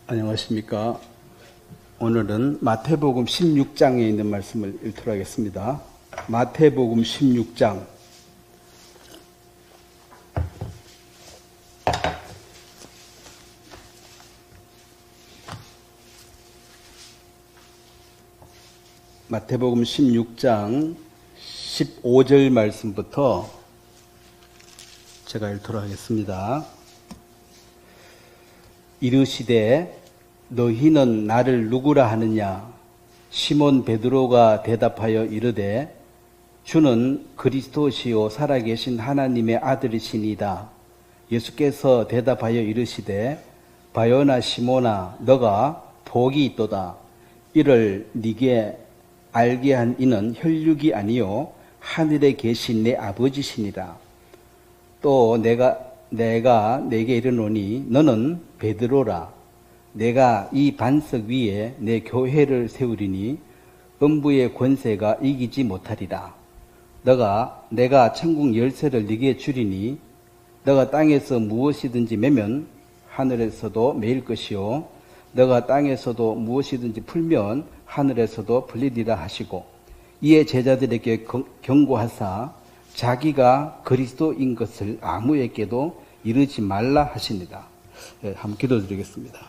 안녕하십니까. 오늘은 마태복음 16장에 있는 말씀을 읽도록 하겠습니다. 마태복음 16장. 마태복음 16장 15절 말씀부터 제가 읽도록 하겠습니다. 이르시되 너희는 나를 누구라 하느냐? 시몬 베드로가 대답하여 이르되 주는 그리스도시요 살아계신 하나님의 아들이시니이다. 예수께서 대답하여 이르시되 바요나 시몬아 너가 복이 있도다. 이를 네게 알게 한 이는 혈육이 아니요 하늘에 계신 내 아버지시니라. 또 내가 내게 이르노니 너는 베드로라. 내가 이 반석 위에 내 교회를 세우리니 음부의 권세가 이기지 못하리라. 내가 천국 열쇠를 네게 주리니 너가 땅에서 무엇이든지 매면 하늘에서도 매일 것이요 너가 땅에서도 무엇이든지 풀면 하늘에서도 풀리리라 하시고 이에 제자들에게 경고하사 자기가 그리스도인 것을 아무에게도 이르지 말라 하십니다. 한번 기도드리겠습니다.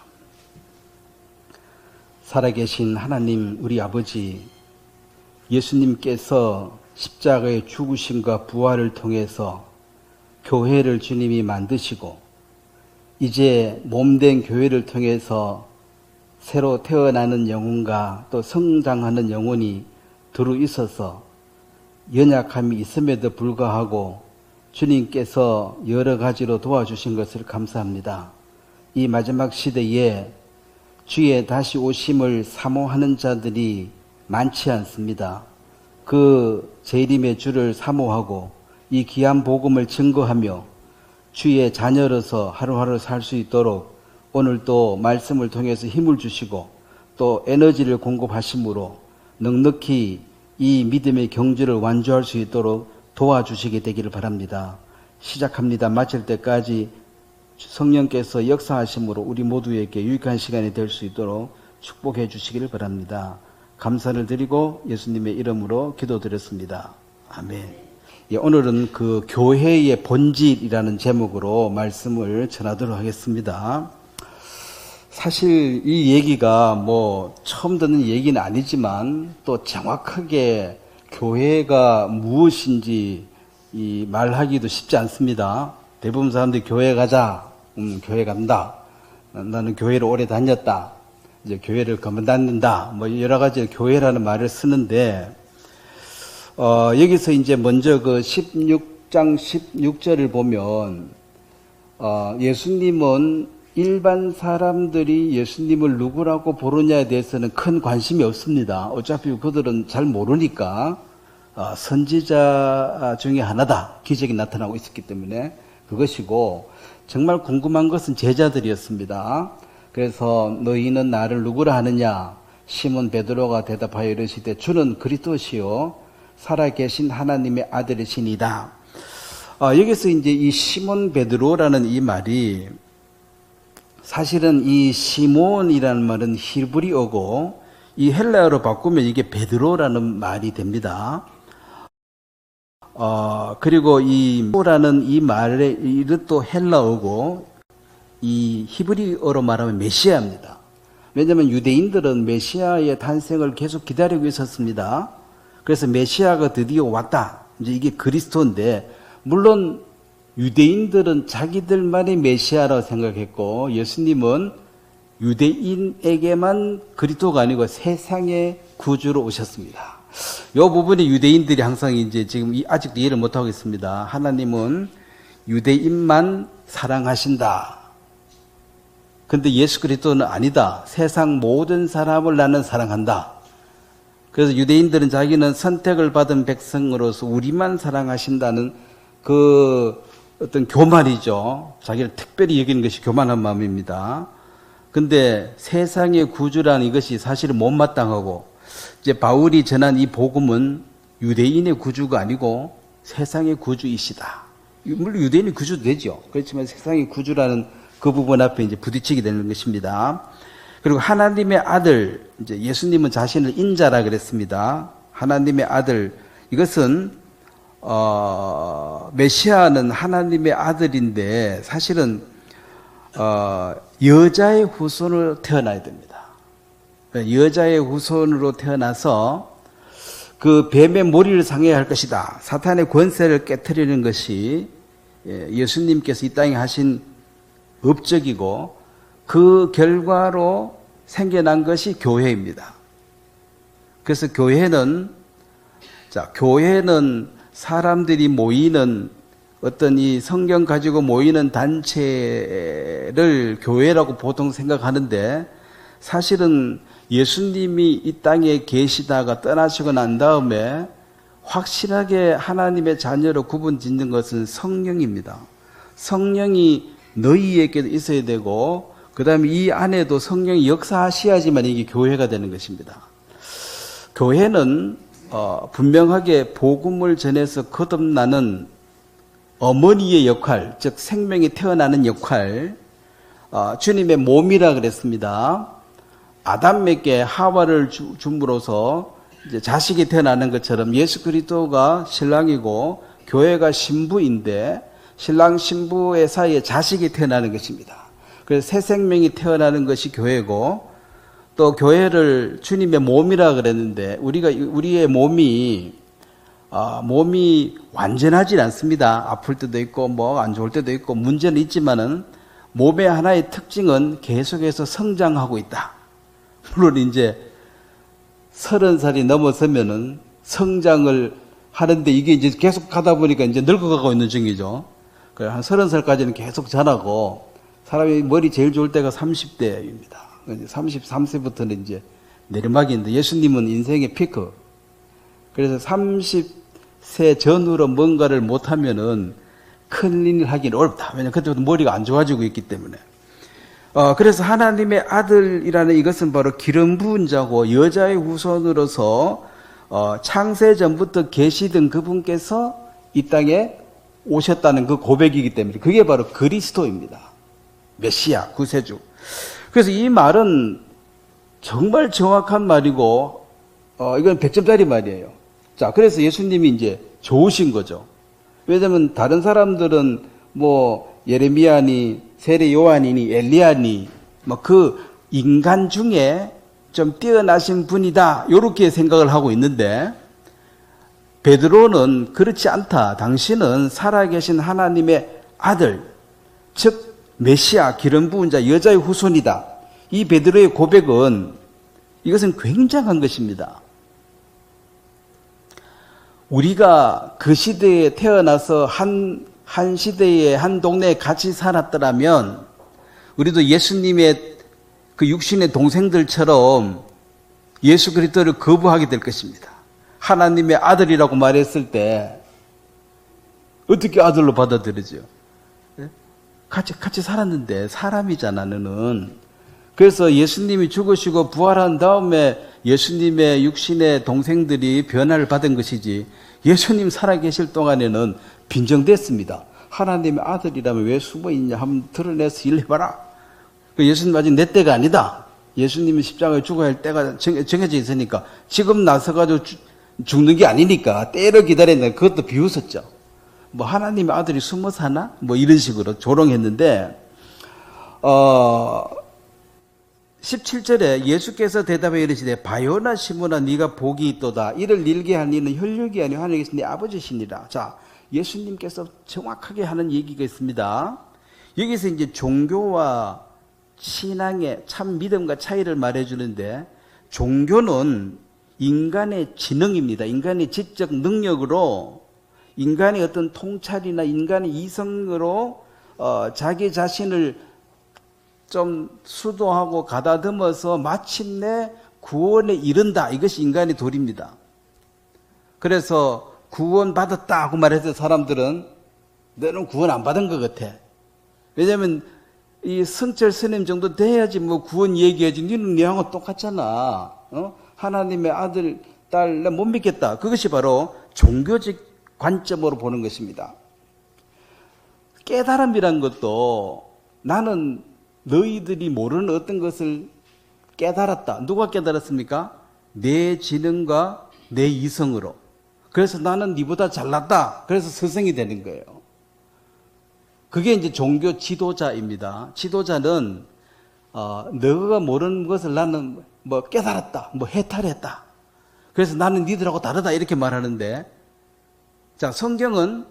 살아계신 하나님 우리 아버지, 예수님께서 십자가의 죽으심과 부활을 통해서 교회를 주님이 만드시고 이제 몸된 교회를 통해서 새로 태어나는 영혼과 또 성장하는 영혼이 들어있어서 연약함이 있음에도 불구하고 주님께서 여러 가지로 도와주신 것을 감사합니다. 이 마지막 시대에 주의 다시 오심을 사모하는 자들이 많지 않습니다. 그 재림의 주를 사모하고 이 귀한 복음을 증거하며 주의 자녀로서 하루하루 살 수 있도록 오늘도 말씀을 통해서 힘을 주시고 또 에너지를 공급하심으로 넉넉히 이 믿음의 경주를 완주할 수 있도록 도와주시게 되기를 바랍니다. 시작합니다. 마칠 때까지 성령께서 역사하심으로 우리 모두에게 유익한 시간이 될 수 있도록 축복해 주시기를 바랍니다. 감사를 드리고 예수님의 이름으로 기도드렸습니다. 아멘. 오늘은 그 교회의 본질이라는 제목으로 말씀을 전하도록 하겠습니다. 사실 이 얘기가 처음 듣는 얘기는 아니지만 또 정확하게 교회가 무엇인지 말하기도 쉽지 않습니다. 대부분 사람들이 교회 가자, 교회 간다. 나는 교회를 오래 다녔다. 이제 교회를 그만둔다. 여러 가지 교회라는 말을 쓰는데, 여기서 이제 먼저 그 16장 16절을 보면, 예수님은 일반 사람들이 예수님을 누구라고 부르냐에 대해서는 큰 관심이 없습니다. 어차피 그들은 잘 모르니까 선지자 중에 하나다. 기적이 나타나고 있었기 때문에 그것이고 정말 궁금한 것은 제자들이었습니다. 그래서 너희는 나를 누구라 하느냐? 시몬 베드로가 대답하여 이르시되 주는 그리스도시요 살아계신 하나님의 아들이시니이다. 여기서 이제 이 시몬 베드로라는 이 말이 사실은 이 시몬이라는 말은 히브리어고 이 헬라어로 바꾸면 이게 베드로라는 말이 됩니다. 그리고 이 라는 이 말의 이것도 헬라어고 이 히브리어로 말하면 메시아입니다. 왜냐하면 유대인들은 메시아의 탄생을 계속 기다리고 있었습니다. 그래서 메시아가 드디어 왔다. 이제 이게 그리스도인데 물론 유대인들은 자기들만의 메시아라고 생각했고 예수님은 유대인에게만 그리스도가 아니고 세상의 구주로 오셨습니다. 이 부분에 유대인들이 항상 이제 지금 아직도 이해를 못하고 있습니다. 하나님은 유대인만 사랑하신다. 근데 예수 그리스도는 아니다. 세상 모든 사람을 나는 사랑한다. 그래서 유대인들은 자기는 선택을 받은 백성으로서 우리만 사랑하신다는 그 어떤 교만이죠. 자기를 특별히 여기는 것이 교만한 마음입니다. 근데 세상의 구주라는 이것이 사실은 못마땅하고 이제 바울이 전한 이 복음은 유대인의 구주가 아니고 세상의 구주이시다. 물론 유대인이 구주도 되죠. 그렇지만 세상의 구주라는 그 그 부분 앞에 이제 부딪히게 되는 것입니다. 그리고 하나님의 아들, 이제 예수님은 자신을 인자라 그랬습니다. 하나님의 아들, 이것은 메시아는 하나님의 아들인데 사실은 여자의 후손으로 태어나야 됩니다. 여자의 후손으로 태어나서 그 뱀의 머리를 상해야 할 것이다. 사탄의 권세를 깨트리는 것이 예수님께서 이 땅에 하신 업적이고 그 결과로 생겨난 것이 교회입니다. 그래서 교회는 사람들이 모이는 어떤 이 성경 가지고 모이는 단체를 교회라고 보통 생각하는데 사실은 예수님이 이 땅에 계시다가 떠나시고 난 다음에 확실하게 하나님의 자녀로 구분 짓는 것은 성령입니다. 성령이 너희에게도 있어야 되고 그 다음에 이 안에도 성령이 역사하셔야지만 이게 교회가 되는 것입니다. 교회는 분명하게 복음을 전해서 거듭나는 어머니의 역할, 즉 생명이 태어나는 역할, 주님의 몸이라 그랬습니다. 아담에게 하와를 줌으로써 이제 자식이 태어나는 것처럼 예수 그리스도가 신랑이고 교회가 신부인데 신랑 신부의 사이에 자식이 태어나는 것입니다. 그래서 새 생명이 태어나는 것이 교회고 또 교회를 주님의 몸이라 그랬는데 우리의 몸이 완전하지 않습니다. 아플 때도 있고 뭐 안 좋을 때도 있고 문제는 있지만은 몸의 하나의 특징은 계속해서 성장하고 있다. 물론 이제 30살이 넘어서면은 성장을 하는데 이게 이제 계속 가다 보니까 이제 늙어가고 있는 중이죠. 그래서 한 30살까지는 계속 자라고 사람이 머리 제일 좋을 때가 30대입니다. 33세부터는 이제 내리막인데 예수님은 인생의 피크. 그래서 30세 전후로 뭔가를 못하면은 큰 일을 하기는 어렵다. 왜냐하면 그때부터 머리가 안 좋아지고 있기 때문에. 그래서 하나님의 아들이라는 이것은 바로 기름 부은 자고 여자의 후손으로서 창세 전부터 계시던 그분께서 이 땅에 오셨다는 그 고백이기 때문에 그게 바로 그리스도입니다. 메시아, 구세주. 그래서 이 말은 정말 정확한 말이고 이건 100점짜리 말이에요. 자, 그래서 예수님이 이제 좋으신 거죠. 왜냐하면 다른 사람들은 뭐 예레미야니 세례 요한이니 엘리야니 뭐 그 인간 중에 좀 뛰어나신 분이다 이렇게 생각을 하고 있는데 베드로는 그렇지 않다. 당신은 살아계신 하나님의 아들, 즉 메시아, 기름 부은 자, 여자의 후손이다. 이 베드로의 고백은 이것은 굉장한 것입니다. 우리가 그 시대에 태어나서 한 시대에 한 동네에 같이 살았더라면 우리도 예수님의 그 육신의 동생들처럼 예수 그리스도를 거부하게 될 것입니다. 하나님의 아들이라고 말했을 때 어떻게 아들로 받아들이죠? 같이 살았는데 사람이잖아 너는. 그래서 예수님이 죽으시고 부활한 다음에 예수님의 육신의 동생들이 변화를 받은 것이지 예수님 살아계실 동안에는 빈정됐습니다. 하나님의 아들이라면 왜 숨어있냐 한번 드러내서 일해봐라. 예수님 아직 내 때가 아니다. 예수님이 십자가에 죽어야 할 때가 정해져 있으니까 지금 나서가지고 죽는 게 아니니까 때를 기다렸는데 그것도 비웃었죠. 뭐 하나님의 아들이 숨어 사나? 뭐 이런 식으로 조롱했는데 17절에 예수께서 대답해 이르시되 바요나 시몬아 네가 복이 있도다. 이를 일게 한 이는 혈육이 아니요 하늘에 계신 네 아버지시니라. 자, 예수님께서 정확하게 하는 얘기가 있습니다. 여기서 이제 종교와 신앙의 참 믿음과 차이를 말해주는데 종교는 인간의 지능입니다. 인간의 지적 능력으로 인간의 어떤 통찰이나 인간의 이성으로 자기 자신을 좀 수도하고 가다듬어서 마침내 구원에 이른다. 이것이 인간의 도리입니다. 그래서 구원 받았다고 말해서 사람들은 너는 구원 안 받은 것 같아. 왜냐하면 이 성철 스님 정도 돼야지 뭐 구원 얘기하지. 너는 네하고 똑같잖아. 하나님의 아들, 딸, 나 못 믿겠다. 그것이 바로 종교적 관점으로 보는 것입니다. 깨달음이란 것도 나는 너희들이 모르는 어떤 것을 깨달았다. 누가 깨달았습니까? 내 지능과 내 이성으로. 그래서 나는 네보다 잘났다. 그래서 스승이 되는 거예요. 그게 이제 종교 지도자입니다. 지도자는 너가 모르는 것을 나는 뭐 깨달았다, 뭐 해탈했다. 그래서 나는 니들하고 다르다 이렇게 말하는데, 자, 성경은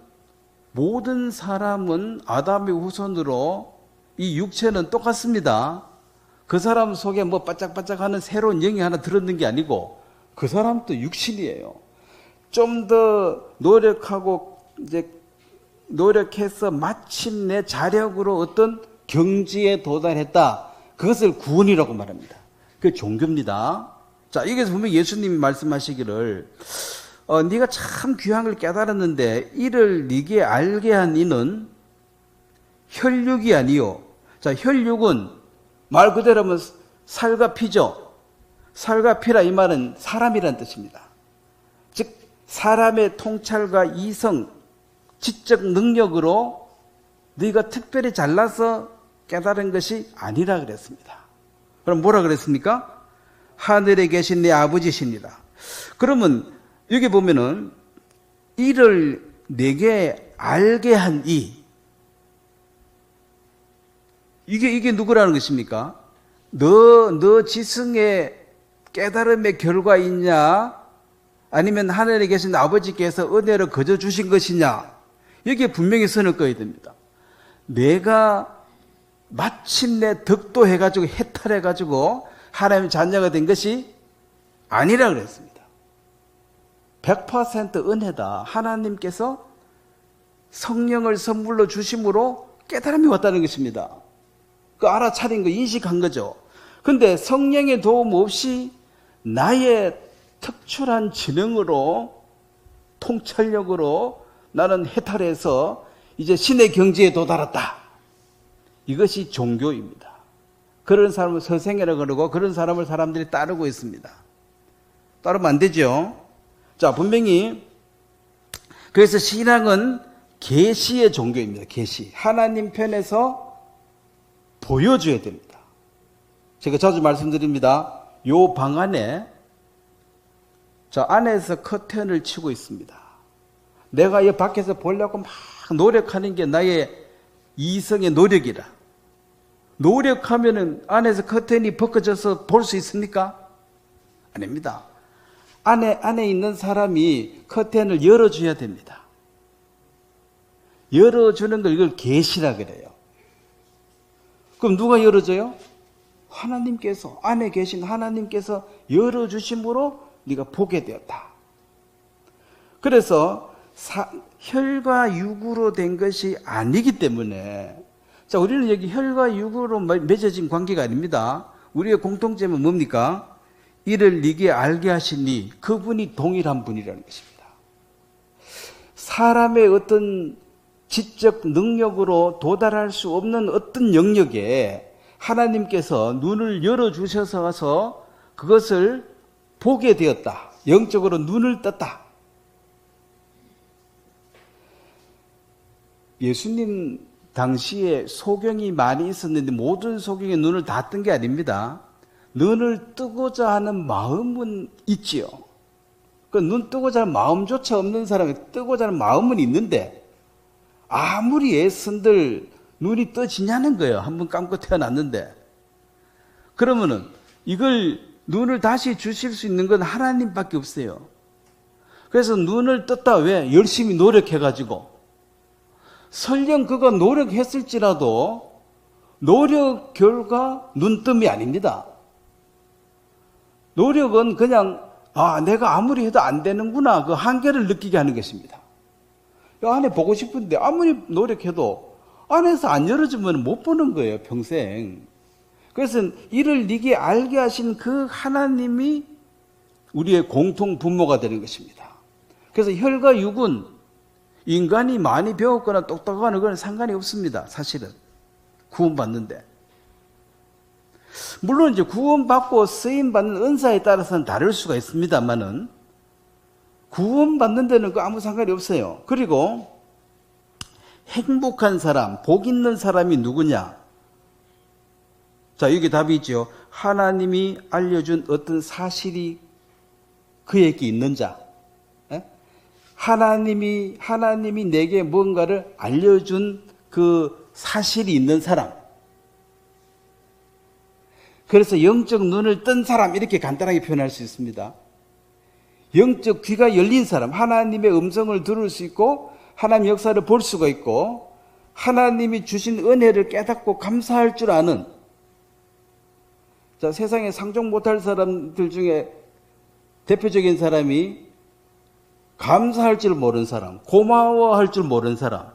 모든 사람은 아담의 후손으로 이 육체는 똑같습니다. 그 사람 속에 뭐 바짝바짝하는 새로운 영이 하나 들었는 게 아니고 그 사람도 육신이에요. 좀 더 노력하고 이제 노력해서 마침내 자력으로 어떤 경지에 도달했다. 그것을 구원이라고 말합니다. 그게 종교입니다. 자, 여기서 분명히 예수님이 말씀하시기를 네가 참 귀한 걸 깨달았는데 이를 네게 알게 한 이는 혈육이 아니요. 자, 혈육은 말 그대로 하면 살과 피죠. 살과 피라 이 말은 사람이란 뜻입니다. 즉 사람의 통찰과 이성, 지적 능력으로 네가 특별히 잘나서 깨달은 것이 아니라 그랬습니다. 그럼 뭐라 그랬습니까? 하늘에 계신 내 아버지시니라. 그러면 여기 보면은 이를 내게 알게 한 이게 누구라는 것입니까? 너 지성의 깨달음의 결과이냐? 아니면 하늘에 계신 아버지께서 은혜를 거저 주신 것이냐? 여기에 분명히 선을 그어야 됩니다. 내가 마침내 덕도해가지고 해탈해가지고 하나님의 자녀가 된 것이 아니라 그랬습니다. 100% 은혜다. 하나님께서 성령을 선물로 주심으로 깨달음이 왔다는 것입니다. 그 알아차린 거, 인식한 거죠. 근데 성령의 도움 없이 나의 특출한 지능으로, 통찰력으로 나는 해탈해서 이제 신의 경지에 도달했다. 이것이 종교입니다. 그런 사람을 서생이라고 그러고 그런 사람을 사람들이 따르고 있습니다. 따르면 안 되죠. 자, 분명히 그래서 신앙은 계시의 종교입니다. 계시. 하나님 편에서 보여줘야 됩니다. 제가 자주 말씀드립니다. 요 방 안에 저 안에서 커튼을 치고 있습니다. 내가 이 밖에서 보려고 막 노력하는 게 나의 이성의 노력이라. 노력하면은 안에서 커튼이 벗겨져서 볼 수 있습니까? 아닙니다. 안에 있는 사람이 커튼을 열어줘야 됩니다. 열어주는 걸 이걸 계시라 그래요. 그럼 누가 열어줘요? 하나님께서, 안에 계신 하나님께서 열어주심으로 네가 보게 되었다. 그래서 혈과 육으로 된 것이 아니기 때문에, 자, 우리는 여기 혈과 육으로 맺어진 관계가 아닙니다. 우리의 공통점은 뭡니까? 이를 네게 알게 하시니 그분이 동일한 분이라는 것입니다. 사람의 어떤 지적 능력으로 도달할 수 없는 어떤 영역에 하나님께서 눈을 열어주셔서 그것을 보게 되었다. 영적으로 눈을 떴다. 예수님 당시에 소경이 많이 있었는데 모든 소경의 눈을 다 뜬 게 아닙니다. 눈을 뜨고자 하는 마음은 있지요. 그 눈 뜨고자 하는 마음조차 없는 사람이 뜨고자 하는 마음은 있는데 아무리 애쓴들 눈이 떠지냐는 거예요. 한번 감고 태어났는데. 그러면은 이걸 눈을 다시 주실 수 있는 건 하나님밖에 없어요. 그래서 눈을 떴다. 왜? 열심히 노력해가지고. 설령 그가 노력했을지라도 노력 결과 눈뜸이 아닙니다. 노력은 그냥 내가 아무리 해도 안 되는구나 그 한계를 느끼게 하는 것입니다. 안에 보고 싶은데 아무리 노력해도 안에서 안 열어주면 못 보는 거예요, 평생. 그래서 이를 네게 알게 하신 그 하나님이 우리의 공통 분모가 되는 것입니다. 그래서 혈과 육은 인간이 많이 배웠거나 똑똑하거나 그건 상관이 없습니다. 사실은 구원받는데. 물론 이제 구원받고 쓰임받는 은사에 따라서는 다를 수가 있습니다만은 구원받는 데는 아무 상관이 없어요. 그리고 행복한 사람, 복 있는 사람이 누구냐? 자, 여기 답이 있죠. 하나님이 알려준 어떤 사실이 그에게 있는 자. 예? 하나님이 내게 뭔가를 알려준 그 사실이 있는 사람. 그래서 영적 눈을 뜬 사람, 이렇게 간단하게 표현할 수 있습니다. 영적 귀가 열린 사람, 하나님의 음성을 들을 수 있고 하나님 역사를 볼 수가 있고 하나님이 주신 은혜를 깨닫고 감사할 줄 아는, 자, 세상에 상종 못할 사람들 중에 대표적인 사람이 감사할 줄 모르는 사람, 고마워할 줄 모르는 사람.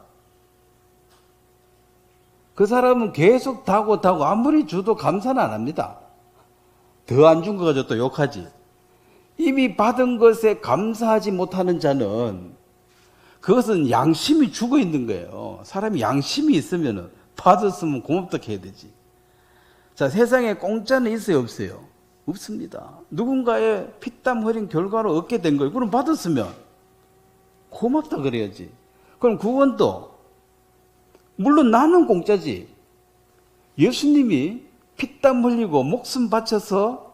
그 사람은 계속 다고 아무리 줘도 감사는 안 합니다. 더 안 준 거 가지고 또 욕하지. 이미 받은 것에 감사하지 못하는 자는 그것은 양심이 죽어 있는 거예요. 사람이 양심이 있으면 받았으면 고맙다 해야 되지. 자, 세상에 공짜는 있어요, 없어요? 없습니다. 누군가의 피땀 흘린 결과로 얻게 된 거예요. 그럼 받았으면 고맙다 그래야지. 그럼 구원도 물론 나는 공짜지. 예수님이 피땀 흘리고 목숨 바쳐서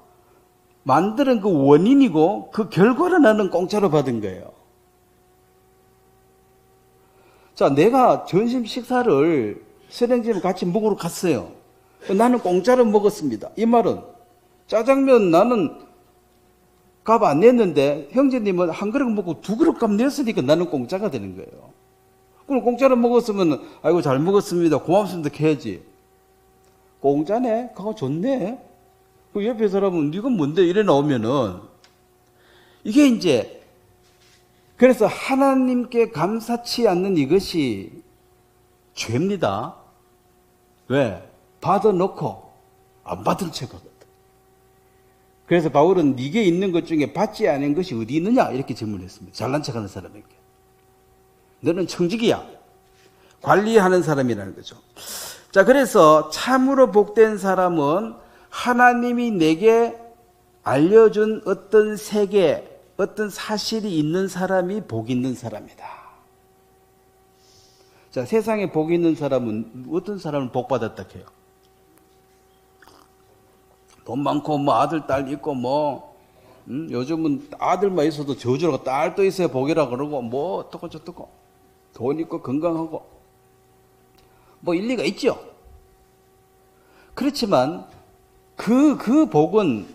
만드는 그 원인이고 그 결과를 나는 공짜로 받은 거예요. 자, 내가 점심 식사를 선생님과 같이 먹으러 갔어요. 나는 공짜로 먹었습니다. 이 말은 짜장면 나는 값 안 냈는데 형제님은 한 그릇 먹고 두 그릇 값 냈으니까 나는 공짜가 되는 거예요. 그럼 공짜로 먹었으면 아이고 잘 먹었습니다, 고맙습니다 해야지. 공짜네? 그거 좋네? 그 옆에 사람은 네가 뭔데? 이래 나오면은 이게 이제, 그래서 하나님께 감사치 않는 이것이 죄입니다. 왜? 받아놓고 안 받은 척하거든. 그래서 바울은 네게 있는 것 중에 받지 않은 것이 어디 있느냐? 이렇게 질문했습니다. 잘난 척하는 사람에게. 너는 청직이야. 관리하는 사람이라는 거죠. 자, 그래서 참으로 복된 사람은 하나님이 내게 알려준 어떤 세계, 어떤 사실이 있는 사람이 복 있는 사람이다. 자, 세상에 복 있는 사람은 어떤 사람을 복 받았다 해요? 돈 많고 뭐 아들 딸 있고 뭐 요즘은 아들만 있어도 저주라고 딸도 있어야 복이라 그러고 뭐 어떻고 저떻고 돈 있고 건강하고 뭐 일리가 있죠. 그렇지만 그 복은,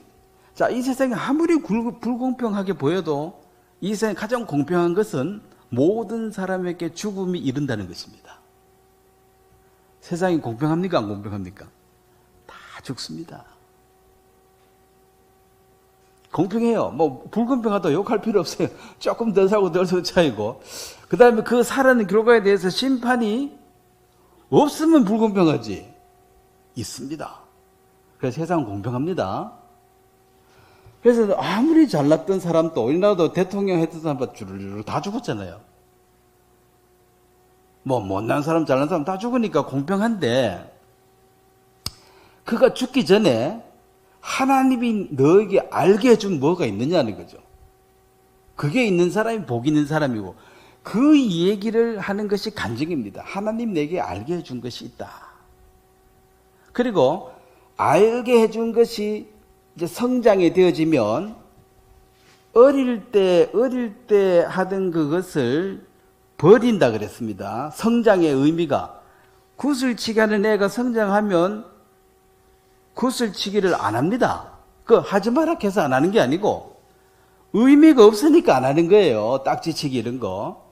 자, 이 세상에 아무리 불공평하게 보여도 이 세상에 가장 공평한 것은 모든 사람에게 죽음이 이른다는 것입니다. 세상이 공평합니까? 안 공평합니까? 다 죽습니다. 공평해요. 뭐 불공평하다 욕할 필요 없어요. 조금 더 살고 덜 살 차이고. 그 다음에 그 살아는 결과에 대해서 심판이 없으면 불공평하지. 있습니다. 그래서 세상은 공평합니다. 그래서 아무리 잘났던 사람도, 우리나라도 대통령 했던 사람 주르르 다 죽었잖아요. 뭐 못난 사람 잘난 사람 다 죽으니까 공평한데, 그가 죽기 전에 하나님이 너에게 알게 해준 뭐가 있느냐는 거죠. 그게 있는 사람이 복 있는 사람이고, 그 얘기를 하는 것이 간증입니다. 하나님 내게 알게 해준 것이 있다. 그리고 알게 해준 것이 이제 성장이 되어지면 어릴 때 하던 그것을 버린다 그랬습니다. 성장의 의미가, 굿을 하는 애가 성장하면 굿을 치기를 안 합니다. 그 하지 마라 해서 안 하는 게 아니고 의미가 없으니까 안 하는 거예요. 딱지치기 이런 거.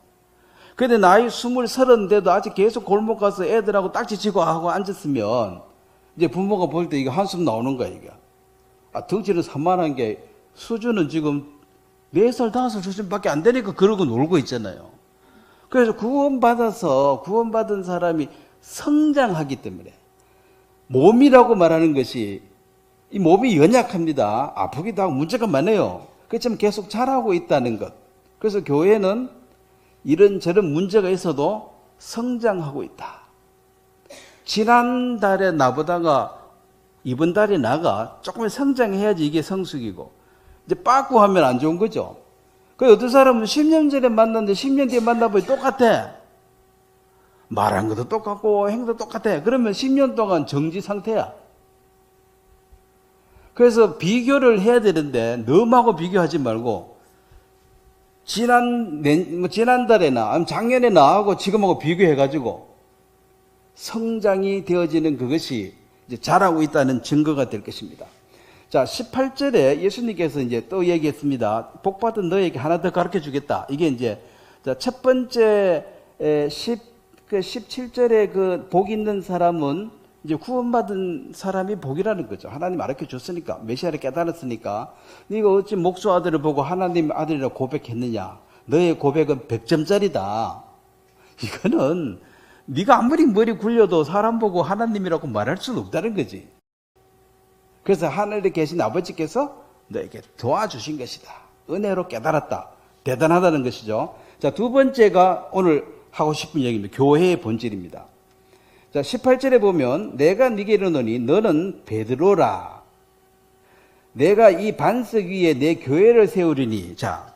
근데 나이 20, 30인데도 아직 계속 골목 가서 애들하고 딱지치고 하고 앉았으면 이제 부모가 볼 때 이게 한숨 나오는 거야, 이게. 아, 덩치는 산만한 게 수준은 지금 4살, 5살 수준밖에 안 되니까 그러고 놀고 있잖아요. 그래서 구원받은 사람이 성장하기 때문에, 몸이라고 말하는 것이, 이 몸이 연약합니다. 아프기도 하고 문제가 많아요. 그렇지만 계속 자라고 있다는 것. 그래서 교회는 이런저런 문제가 있어도 성장하고 있다. 지난달에 나보다가 이번 달에 나가 조금 성장해야지 이게 성숙이고, 이제 빠꾸 하면 안 좋은 거죠. 그 어떤 사람은 10년 전에 만났는데 10년 뒤에 만나보니 똑같아. 말한 것도 똑같고 행도 똑같아. 그러면 10년 동안 정지 상태야. 그래서 비교를 해야 되는데 너무하고 비교하지 말고 지난달에나 아니면 작년에 나하고 지금하고 비교해가지고 성장이 되어지는 그것이 이제 자라고 있다는 증거가 될 것입니다. 자, 18절에 예수님께서 이제 또 얘기했습니다. 복받은 너에게 하나 더 가르쳐 주겠다. 이게 이제 첫 번째 17절에 그 복 있는 사람은 이제 구원받은 사람이 복이라는 거죠. 하나님 가르쳐 줬으니까, 메시아를 깨달았으니까. 네가 어찌 목수 아들을 보고 하나님 아들이라고 고백했느냐? 너의 고백은 100점짜리다. 이거는 네가 아무리 머리 굴려도 사람 보고 하나님이라고 말할 수는 없다는 거지. 그래서 하늘에 계신 아버지께서 너에게 도와주신 것이다. 은혜로 깨달았다. 대단하다는 것이죠. 자, 두 번째가 오늘 하고 싶은 얘기입니다. 교회의 본질입니다. 자, 18절에 보면 내가 네게 이르노니 너는 베드로라. 내가 이 반석 위에 내 교회를 세우리니. 자,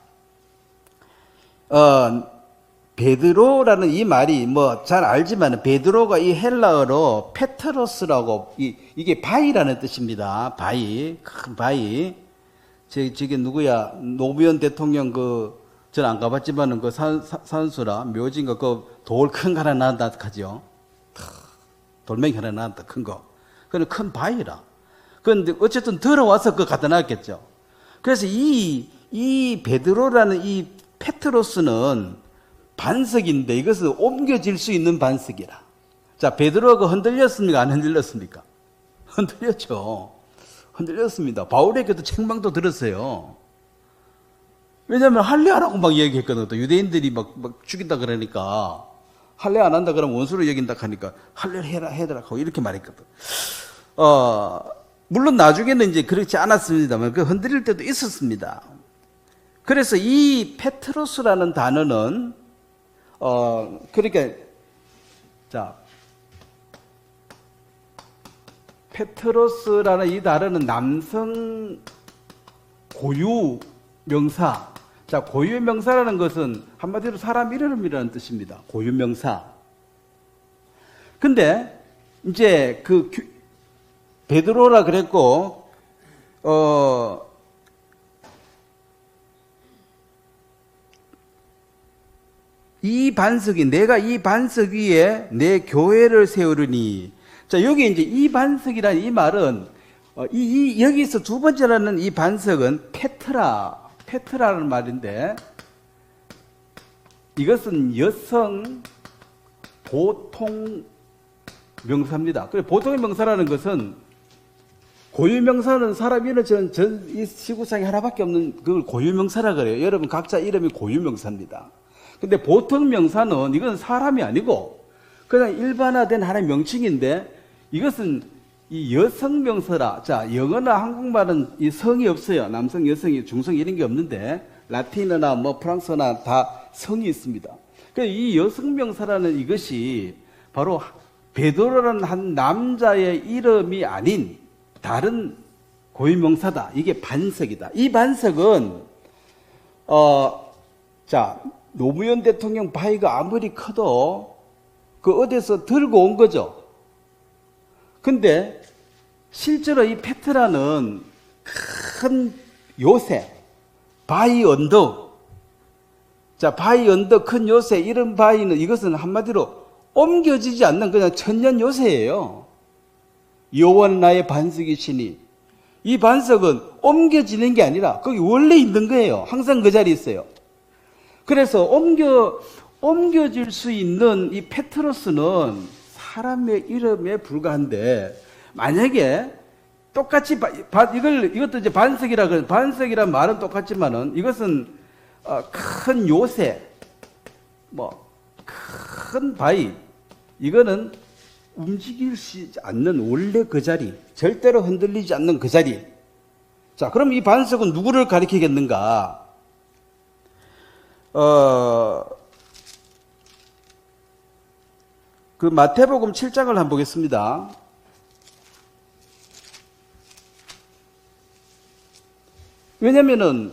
베드로라는 이 말이 뭐 잘 알지만 베드로가 이 헬라어로 페트로스라고 이게 바위라는 뜻입니다. 바위, 큰 바위. 저게 누구야? 노무현 대통령 전 안 가봤지만은 산수라 묘진가 돌 큰 거 하나 나왔다 하죠. 돌멩이 하나 나왔다 큰 거. 그건 큰 바위라. 그런데 어쨌든 들어와서 그거 갖다 놨겠죠. 그래서 이 베드로라는 이 페트로스는 반석인데 이것을 옮겨질 수 있는 반석이라. 자, 베드로가 흔들렸습니까? 안 흔들렸습니까? 흔들렸죠. 흔들렸습니다. 바울에게도 책망도 들었어요. 왜냐하면 할례하라고 막 얘기했거든. 또 유대인들이 막 죽인다 그러니까 할례 안 한다 그러면 원수로 여긴다 하니까 할례를 해라 하고 이렇게 말했거든. 물론 나중에는 이제 그렇지 않았습니다만 그 흔들릴 때도 있었습니다. 그래서 이 페트로스라는 단어는 그러니까 자, 페트로스라는 이 단어는 남성 고유 명사. 자, 고유 명사라는 것은 한마디로 사람 이름이라는 뜻입니다. 고유 명사. 근데 이제 베드로라 그랬고 내가 이 반석 위에 내 교회를 세우리니. 자, 여기 이제 이 반석이라는 이 말은, 여기서 두 번째라는 이 반석은 페트라는 말인데, 이것은 여성 보통 명사입니다. 그래, 보통의 명사라는 것은, 고유 명사는 사람 이름 이 지구상에 하나밖에 없는 그걸 고유 명사라 그래요. 여러분 각자 이름이 고유 명사입니다. 근데 보통 명사는 이건 사람이 아니고 그냥 일반화된 하나의 명칭인데 이것은 이 여성 명사라. 자, 영어나 한국말은 이 성이 없어요. 남성, 여성이, 중성 이런 게 없는데 라틴어나 뭐 프랑스어나 다 성이 있습니다. 그래서 이 여성 명사라는 이것이 바로 베드로라는 한 남자의 이름이 아닌 다른 고유 명사다. 이게 반석이다. 이 반석은 자, 노무현 대통령 바위가 아무리 커도 그 어디서 들고 온 거죠. 근데 실제로 이 페트라는 큰 요새, 바위 언덕. 자, 바위 언덕, 큰 요새, 이런 바위는 이것은 한마디로 옮겨지지 않는 그냥 천년 요새예요. 여호와는 나의 반석이시니. 이 반석은 옮겨지는 게 아니라 거기 원래 있는 거예요. 항상 그 자리에 있어요. 그래서 옮겨질 수 있는 이 페트로스는 사람의 이름에 불과한데, 만약에 똑같이 이것도 이제 반석이란 말은 똑같지만은 이것은 큰 요새, 큰 바위, 이거는 움직이지 않는 원래 그 자리, 절대로 흔들리지 않는 그 자리. 자, 그럼 이 반석은 누구를 가리키겠는가? 그 마태복음 7장을 한번 보겠습니다. 왜냐면은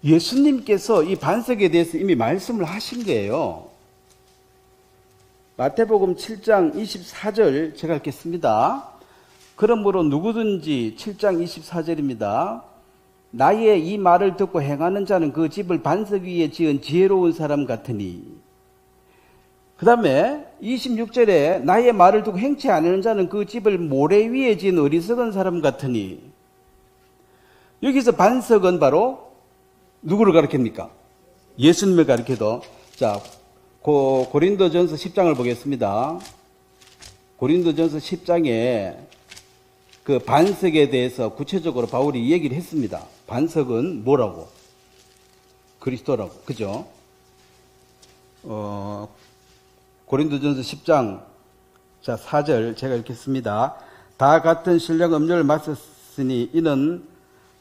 예수님께서 이 반석에 대해서 이미 말씀을 하신 거예요. 마태복음 7장 24절 제가 읽겠습니다. 그러므로 누구든지 7장 24절입니다. 나의 이 말을 듣고 행하는 자는 그 집을 반석 위에 지은 지혜로운 사람 같으니. 그 다음에 26절에 나의 말을 듣고 행치 않는 자는 그 집을 모래 위에 지은 어리석은 사람 같으니. 여기서 반석은 바로 누구를 가리킵니까? 예수님을 가리켜도. 자, 고린도전서 10장을 보겠습니다. 고린도전서 10장에 그 반석에 대해서 구체적으로 바울이 얘기를 했습니다. 반석은 뭐라고? 그리스도라고. 그죠? 고린도전서 10장 자 4절 제가 읽겠습니다. 다 같은 신령 음료를 마셨으니 이는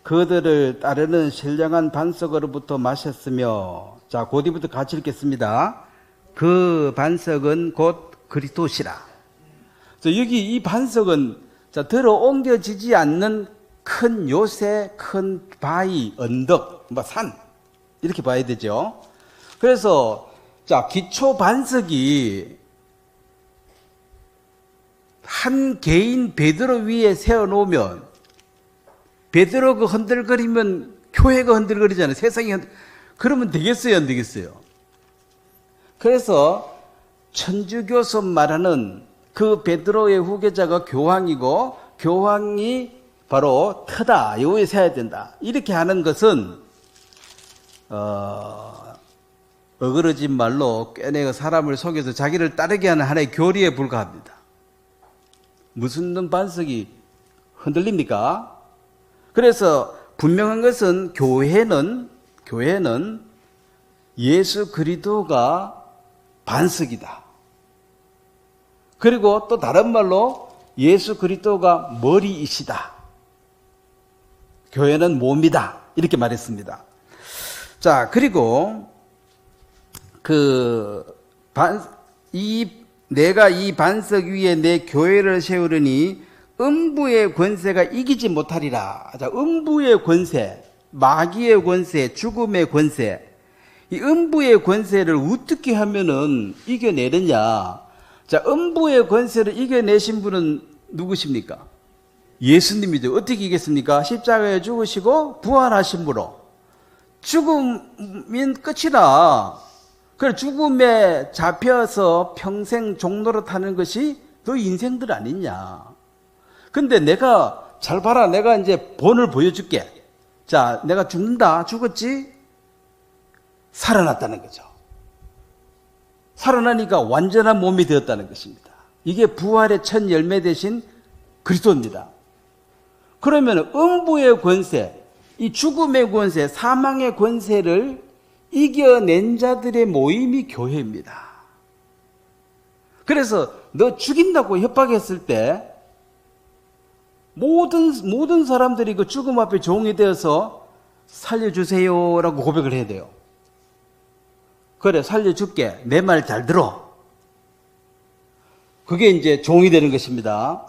그들을 따르는 신령한 반석으로부터 마셨으며. 자, 그 뒤부터 같이 읽겠습니다. 그 반석은 곧 그리스도시라. 여기 이 반석은 자, 들어 옮겨지지 않는 큰 요새, 큰 바위, 언덕, 산 이렇게 봐야 되죠. 그래서 자, 기초 반석이 한 개인 베드로 위에 세워놓으면 베드로가 흔들거리면 교회가 흔들거리잖아요. 세상이 그러면 되겠어요, 안 되겠어요? 그래서 천주교서 말하는 그 베드로의 후계자가 교황이고 교황이 바로 터다, 여기에 세워야 된다. 이렇게 하는 것은 어그러진 말로 꿰내어 사람을 속여서 자기를 따르게 하는 하나의 교리에 불과합니다. 무슨 반석이 흔들립니까? 그래서 분명한 것은 교회는 예수 그리스도가 반석이다. 그리고 또 다른 말로 예수 그리스도가 머리이시다. 교회는 몸이다. 이렇게 말했습니다. 자, 그리고 내가 이 반석 위에 내 교회를 세우려니 음부의 권세가 이기지 못하리라. 자, 음부의 권세, 마귀의 권세, 죽음의 권세. 이 음부의 권세를 어떻게 하면은 이겨내느냐? 자, 음부의 권세를 이겨내신 분은 누구십니까? 예수님이죠. 어떻게 이겼습니까? 십자가에 죽으시고 부활하심으로. 죽으면 끝이라. 그래, 죽음에 잡혀서 평생 종노릇 하는 것이 너 인생들 아니냐. 근데 내가, 잘 봐라. 내가 이제 본을 보여줄게. 자, 내가 죽는다. 죽었지? 살아났다는 거죠. 살아나니까 완전한 몸이 되었다는 것입니다. 이게 부활의 첫 열매 되신 그리스도입니다. 그러면 음부의 권세, 이 죽음의 권세, 사망의 권세를 이겨낸 자들의 모임이 교회입니다. 그래서 너 죽인다고 협박했을 때 모든 사람들이 그 죽음 앞에 종이 되어서 살려주세요라고 고백을 해야 돼요. 그래, 살려줄게. 내 말 잘 들어. 그게 이제 종이 되는 것입니다.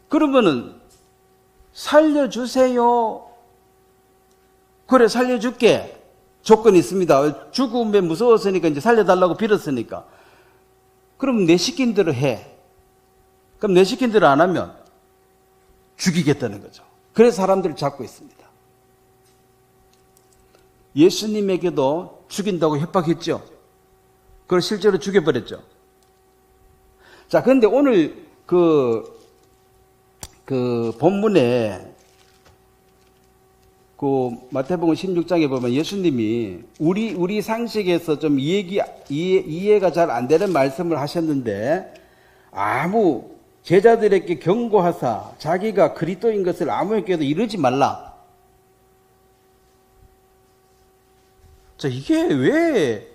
그러면은 살려주세요. 그래, 살려줄게. 조건이 있습니다. 죽음에 무서웠으니까 이제 살려달라고 빌었으니까. 그럼 내 시킨 대로 해. 그럼 내 시킨 대로 안 하면 죽이겠다는 거죠. 그래서 사람들을 잡고 있습니다. 예수님에게도 죽인다고 협박했죠. 그걸 실제로 죽여버렸죠. 자, 그런데 오늘 그 본문에 그 마태복음 16장에 보면 예수님이 우리 상식에서 좀 이해가 잘 안 되는 말씀을 하셨는데 아무 제자들에게 경고하사 자기가 그리스도인 것을 아무에게도 이르지 말라. 자, 이게 왜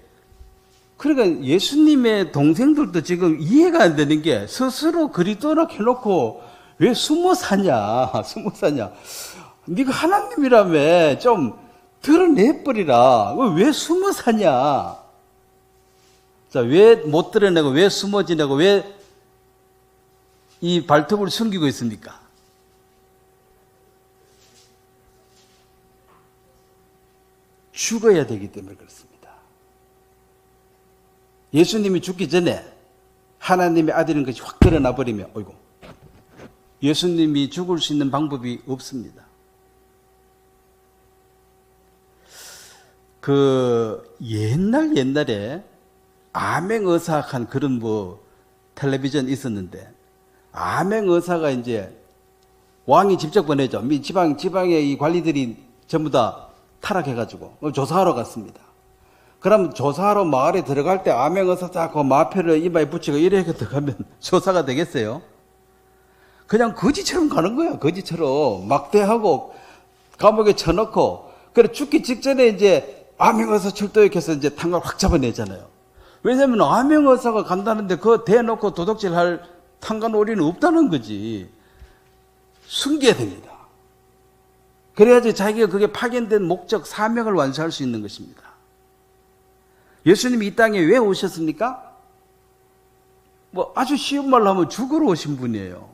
그러니까 예수님의 동생들도 지금 이해가 안 되는 게 스스로 그리스도라 해놓고 왜 숨어 사냐. 네가 하나님이라며 좀 드러내버리라. 왜 숨어 사냐. 자, 왜 못 드러내고 왜 숨어 지내고 왜 이 발톱을 숨기고 있습니까? 죽어야 되기 때문에 그렇습니다. 예수님이 죽기 전에 하나님의 아들인 것이 확 드러나 버리면 어이구 예수님이 죽을 수 있는 방법이 없습니다. 옛날에 암행의사한 그런 텔레비전 있었는데, 암행의사가 이제 왕이 직접 보내죠. 지방의 이 관리들이 전부 다 타락해가지고 조사하러 갔습니다. 그럼 조사하러 마을에 들어갈 때 암행의사 딱 그 마패를 이마에 붙이고 이렇게 들어가면 조사가 되겠어요? 그냥 거지처럼 가는 거야. 거지처럼 막대하고 감옥에 쳐넣고, 그래 죽기 직전에 이제 암행의사 출동해서 이제 탄광을 확 잡아내잖아요. 왜냐하면 암행의사가 간다는데 그거 대놓고 도둑질할 탄관오리는 없다는 거지. 숨겨야 됩니다. 그래야지 자기가 그게 파견된 목적, 사명을 완수할 수 있는 것입니다. 예수님이 이 땅에 왜 오셨습니까? 아주 쉬운 말로 하면 죽으러 오신 분이에요.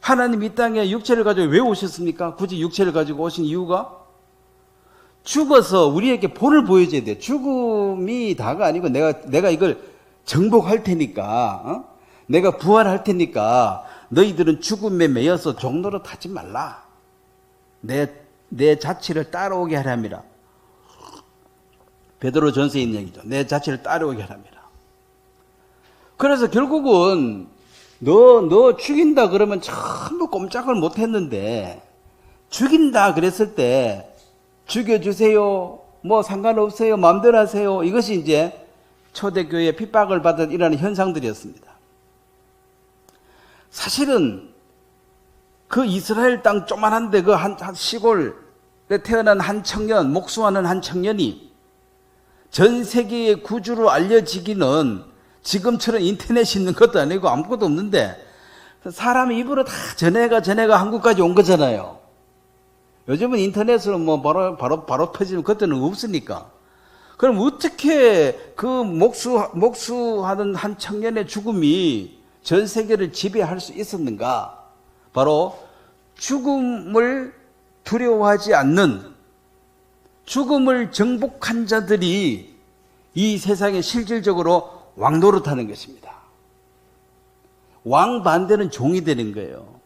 하나님 이 땅에 육체를 가지고 왜 오셨습니까? 굳이 육체를 가지고 오신 이유가? 죽어서 우리에게 본을 보여줘야 돼요. 죽음이 다가 아니고 내가 이걸 정복할 테니까, 내가 부활할 테니까 너희들은 죽음에 매여서 종로로 타지 말라. 내 자취를 따라오게 하랍니다. 베드로 전서에 있는 얘기죠. 내 자취를 따라오게 하랍니다. 그래서 결국은 너 죽인다 그러면 전부 꼼짝을 못 했는데, 죽인다 그랬을 때 죽여주세요, 상관없어요, 마음대로 하세요, 이것이 이제 초대교회의 핍박을 받은 이라는 현상들이었습니다. 사실은 그 이스라엘 땅 조만한데 그 한 시골에 태어난 한 청년, 목수하는 한 청년이 전 세계의 구주로 알려지기는 지금처럼 인터넷이 있는 것도 아니고 아무것도 없는데 사람 입으로 다 전해가 한국까지 온 거잖아요. 요즘은 인터넷으로 바로 퍼지면 그때는 없으니까. 그럼 어떻게 그 목수하는 한 청년의 죽음이 전 세계를 지배할 수 있었는가? 바로 죽음을 두려워하지 않는, 죽음을 정복한 자들이 이 세상에 실질적으로 왕노릇하는 것입니다. 왕 반대는 종이 되는 거예요.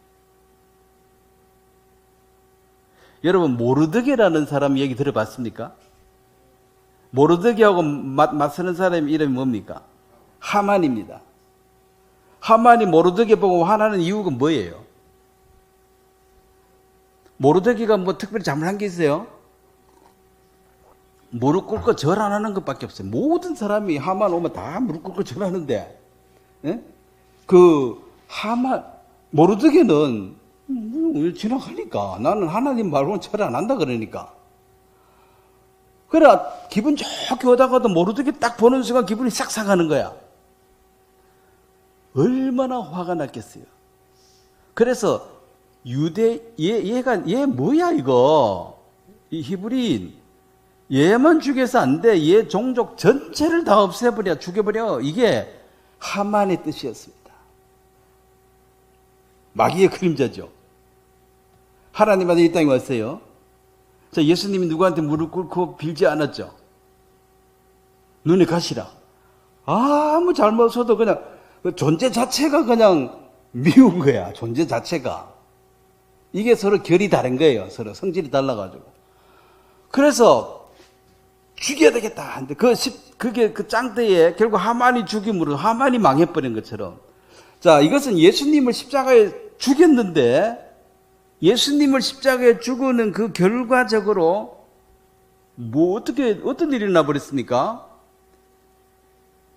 여러분, 모르드게라는 사람 얘기 들어봤습니까? 모르드게하고 맞서는 사람 이름이 뭡니까? 하만입니다. 하만이 모르드게 보고 화나는 이유가 뭐예요? 모르드게가 특별히 잘못한 게 있어요? 무릎 꿇고 절 안 하는 것밖에 없어요. 모든 사람이 하만 오면 다 무릎 꿇고 절하는데, 모르드게는 지나가니까 나는 하나님 말고는 절 안 한다 그러니까. 그래 기분 좋게 오다가도 모르드게 딱 보는 순간 기분이 싹 상하는 거야. 얼마나 화가 났겠어요. 그래서 얘 뭐야 이거, 이 히브리인, 얘만 죽여서 안 돼, 얘 종족 전체를 다 없애버려, 죽여버려, 이게 하만의 뜻이었습니다. 마귀의 그림자죠. 하나님한테 이 땅에 왔어요. 자, 예수님이 누구한테 무릎 꿇고 빌지 않았죠. 눈에 가시라. 아무 잘못 없어도 그냥 그 존재 자체가 그냥 미운 거야. 존재 자체가. 이게 서로 결이 다른 거예요. 서로 성질이 달라가지고. 그래서 죽여야 되겠다. 근데 그게 그 짱대에 결국 하만이 죽임으로 하만이 망해버린 것처럼. 자, 이것은 예수님을 십자가에 죽였는데, 예수님을 십자가에 죽이는 그 결과적으로 어떤 일이 나버렸습니까?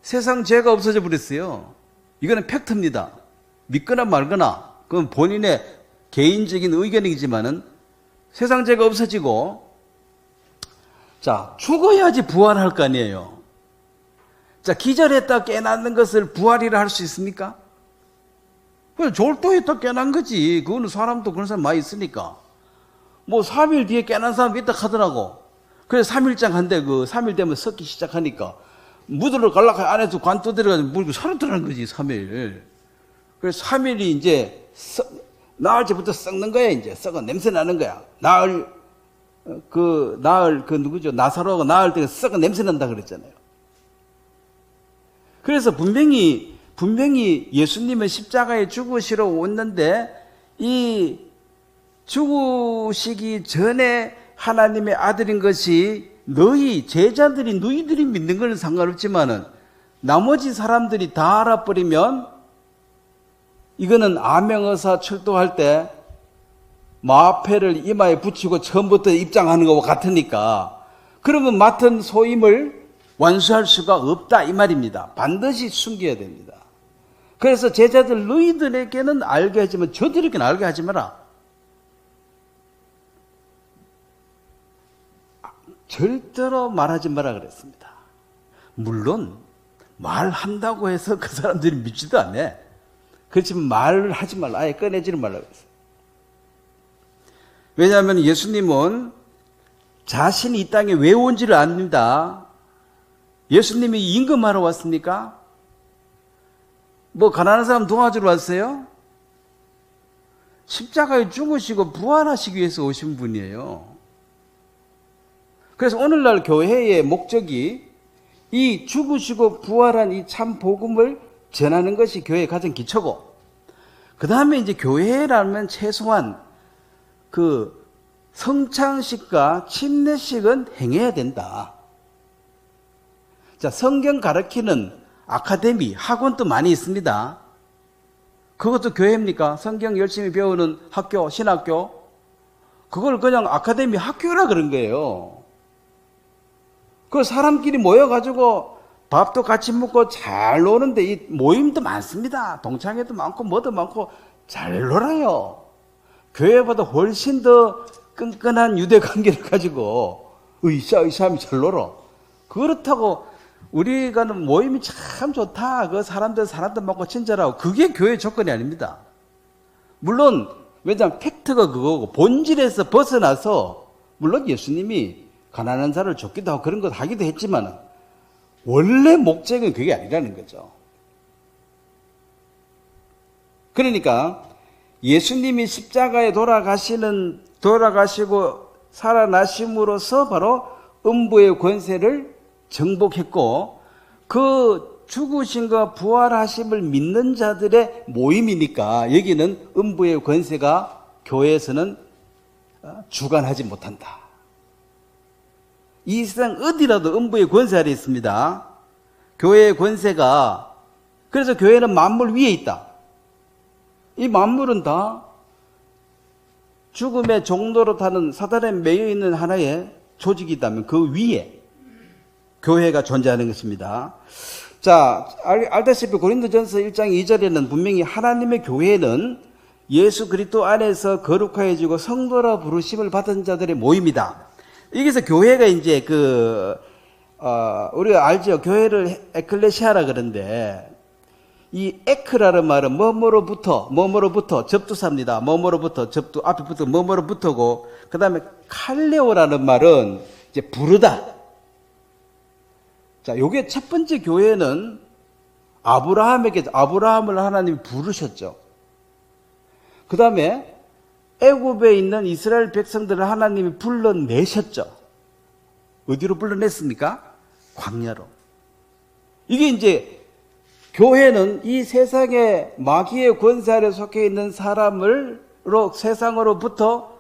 세상 죄가 없어져 버렸어요. 이거는 팩트입니다. 믿거나 말거나, 그건 본인의 개인적인 의견이지만은 세상 죄가 없어지고, 자, 죽어야지 부활할 거 아니에요. 자, 기절했다 깨닫는 것을 부활이라 할 수 있습니까? 그냥 졸도했다 깨난 거지. 그거는 사람도 그런 사람 많이 있으니까. 3일 뒤에 깨난 사람 있다 하더라고. 그래서 3일장 한데 3일 되면 썩기 시작하니까 무드를 갈라고 안에서 관 두드려가지고 물고 살아 들어가는 거지, 3일. 그래서 3일이 이제 나흘째부터 썩는 거야, 이제. 썩어 냄새 나는 거야. 누구죠? 나사로가 나흘 때 썩어 냄새 난다 그랬잖아요. 그래서 분명히 예수님은 십자가에 죽으시러 왔는데 이 죽으시기 전에 하나님의 아들인 것이 너희 제자들이 너희들이 믿는 건 상관없지만은 나머지 사람들이 다 알아버리면 이거는 암행어사 출동할 때 마패를 이마에 붙이고 처음부터 입장하는 것과 같으니까 그러면 맡은 소임을 완수할 수가 없다 이 말입니다. 반드시 숨겨야 됩니다. 그래서 제자들 너희들에게는 알게 하지만 저들에게는 알게 하지 마라. 절대로 말하지 마라 그랬습니다. 물론 말한다고 해서 그 사람들이 믿지도 않네. 그렇지만 말을 하지 말라. 아예 꺼내지는 말라고 했어요. 왜냐하면 예수님은 자신이 이 땅에 왜 온지를 압니다. 예수님이 임금하러 왔습니까? 뭐 가난한 사람 도와주러 왔어요? 십자가에 죽으시고 부활하시기 위해서 오신 분이에요. 그래서 오늘날 교회의 목적이 이 죽으시고 부활한 이 참 복음을 전하는 것이 교회의 가장 기초고, 그 다음에 이제 교회라면 최소한 그 성찬식과 침례식은 행해야 된다. 자, 성경 가르치는 아카데미, 학원도 많이 있습니다. 그것도 교회입니까? 성경 열심히 배우는 학교, 신학교? 그걸 그냥 아카데미 학교라 그런 거예요. 그 사람끼리 모여가지고 밥도 같이 먹고 잘 노는데 이 모임도 많습니다. 동창회도 많고 뭐도 많고 잘 놀아요. 교회보다 훨씬 더 끈끈한 유대 관계를 가지고 으쌰으쌰하면 잘 놀아. 그렇다고 우리가 모임이 참 좋다. 그 사람들 많고 친절하고 그게 교회 조건이 아닙니다. 물론 왜냐하면 팩트가 그거고 본질에서 벗어나서 물론 예수님이 가난한 자를 줬기도 하고 그런 것 하기도 했지만 원래 목적은 그게 아니라는 거죠. 그러니까 예수님이 십자가에 돌아가시고 살아나심으로써 바로 음부의 권세를 정복했고 그 죽으심과 부활하심을 믿는 자들의 모임이니까 여기는 음부의 권세가 교회에서는 주관하지 못한다. 이 세상 어디라도 음부의 권세 아래 있습니다. 교회의 권세가, 그래서 교회는 만물 위에 있다. 이 만물은 다 죽음의 종로로 타는 사단에 매여 있는 하나의 조직이 있다면 그 위에 교회가 존재하는 것입니다. 자, 알다시피 고린도전서 1장 2절에는 분명히 하나님의 교회는 예수 그리스도 안에서 거룩하여지고 성도라 부르심을 받은 자들의 모임이다. 여기서 교회가 이제 우리가 알죠. 교회를 에클레시아라 그러는데 이 에크라는 말은 뭐뭐로부터 접두사입니다. 뭐뭐로부터 접두 앞에 붙어 뭐뭐로부터고 그 다음에 칼레오라는 말은 이제 부르다. 자, 요게 첫 번째 교회는 아브라함을 하나님이 부르셨죠. 그 다음에 애굽에 있는 이스라엘 백성들을 하나님이 불러내셨죠. 어디로 불러냈습니까? 광야로. 이게 이제 교회는 이 세상의 마귀의 권세 아래 속해 있는 사람으로 세상으로부터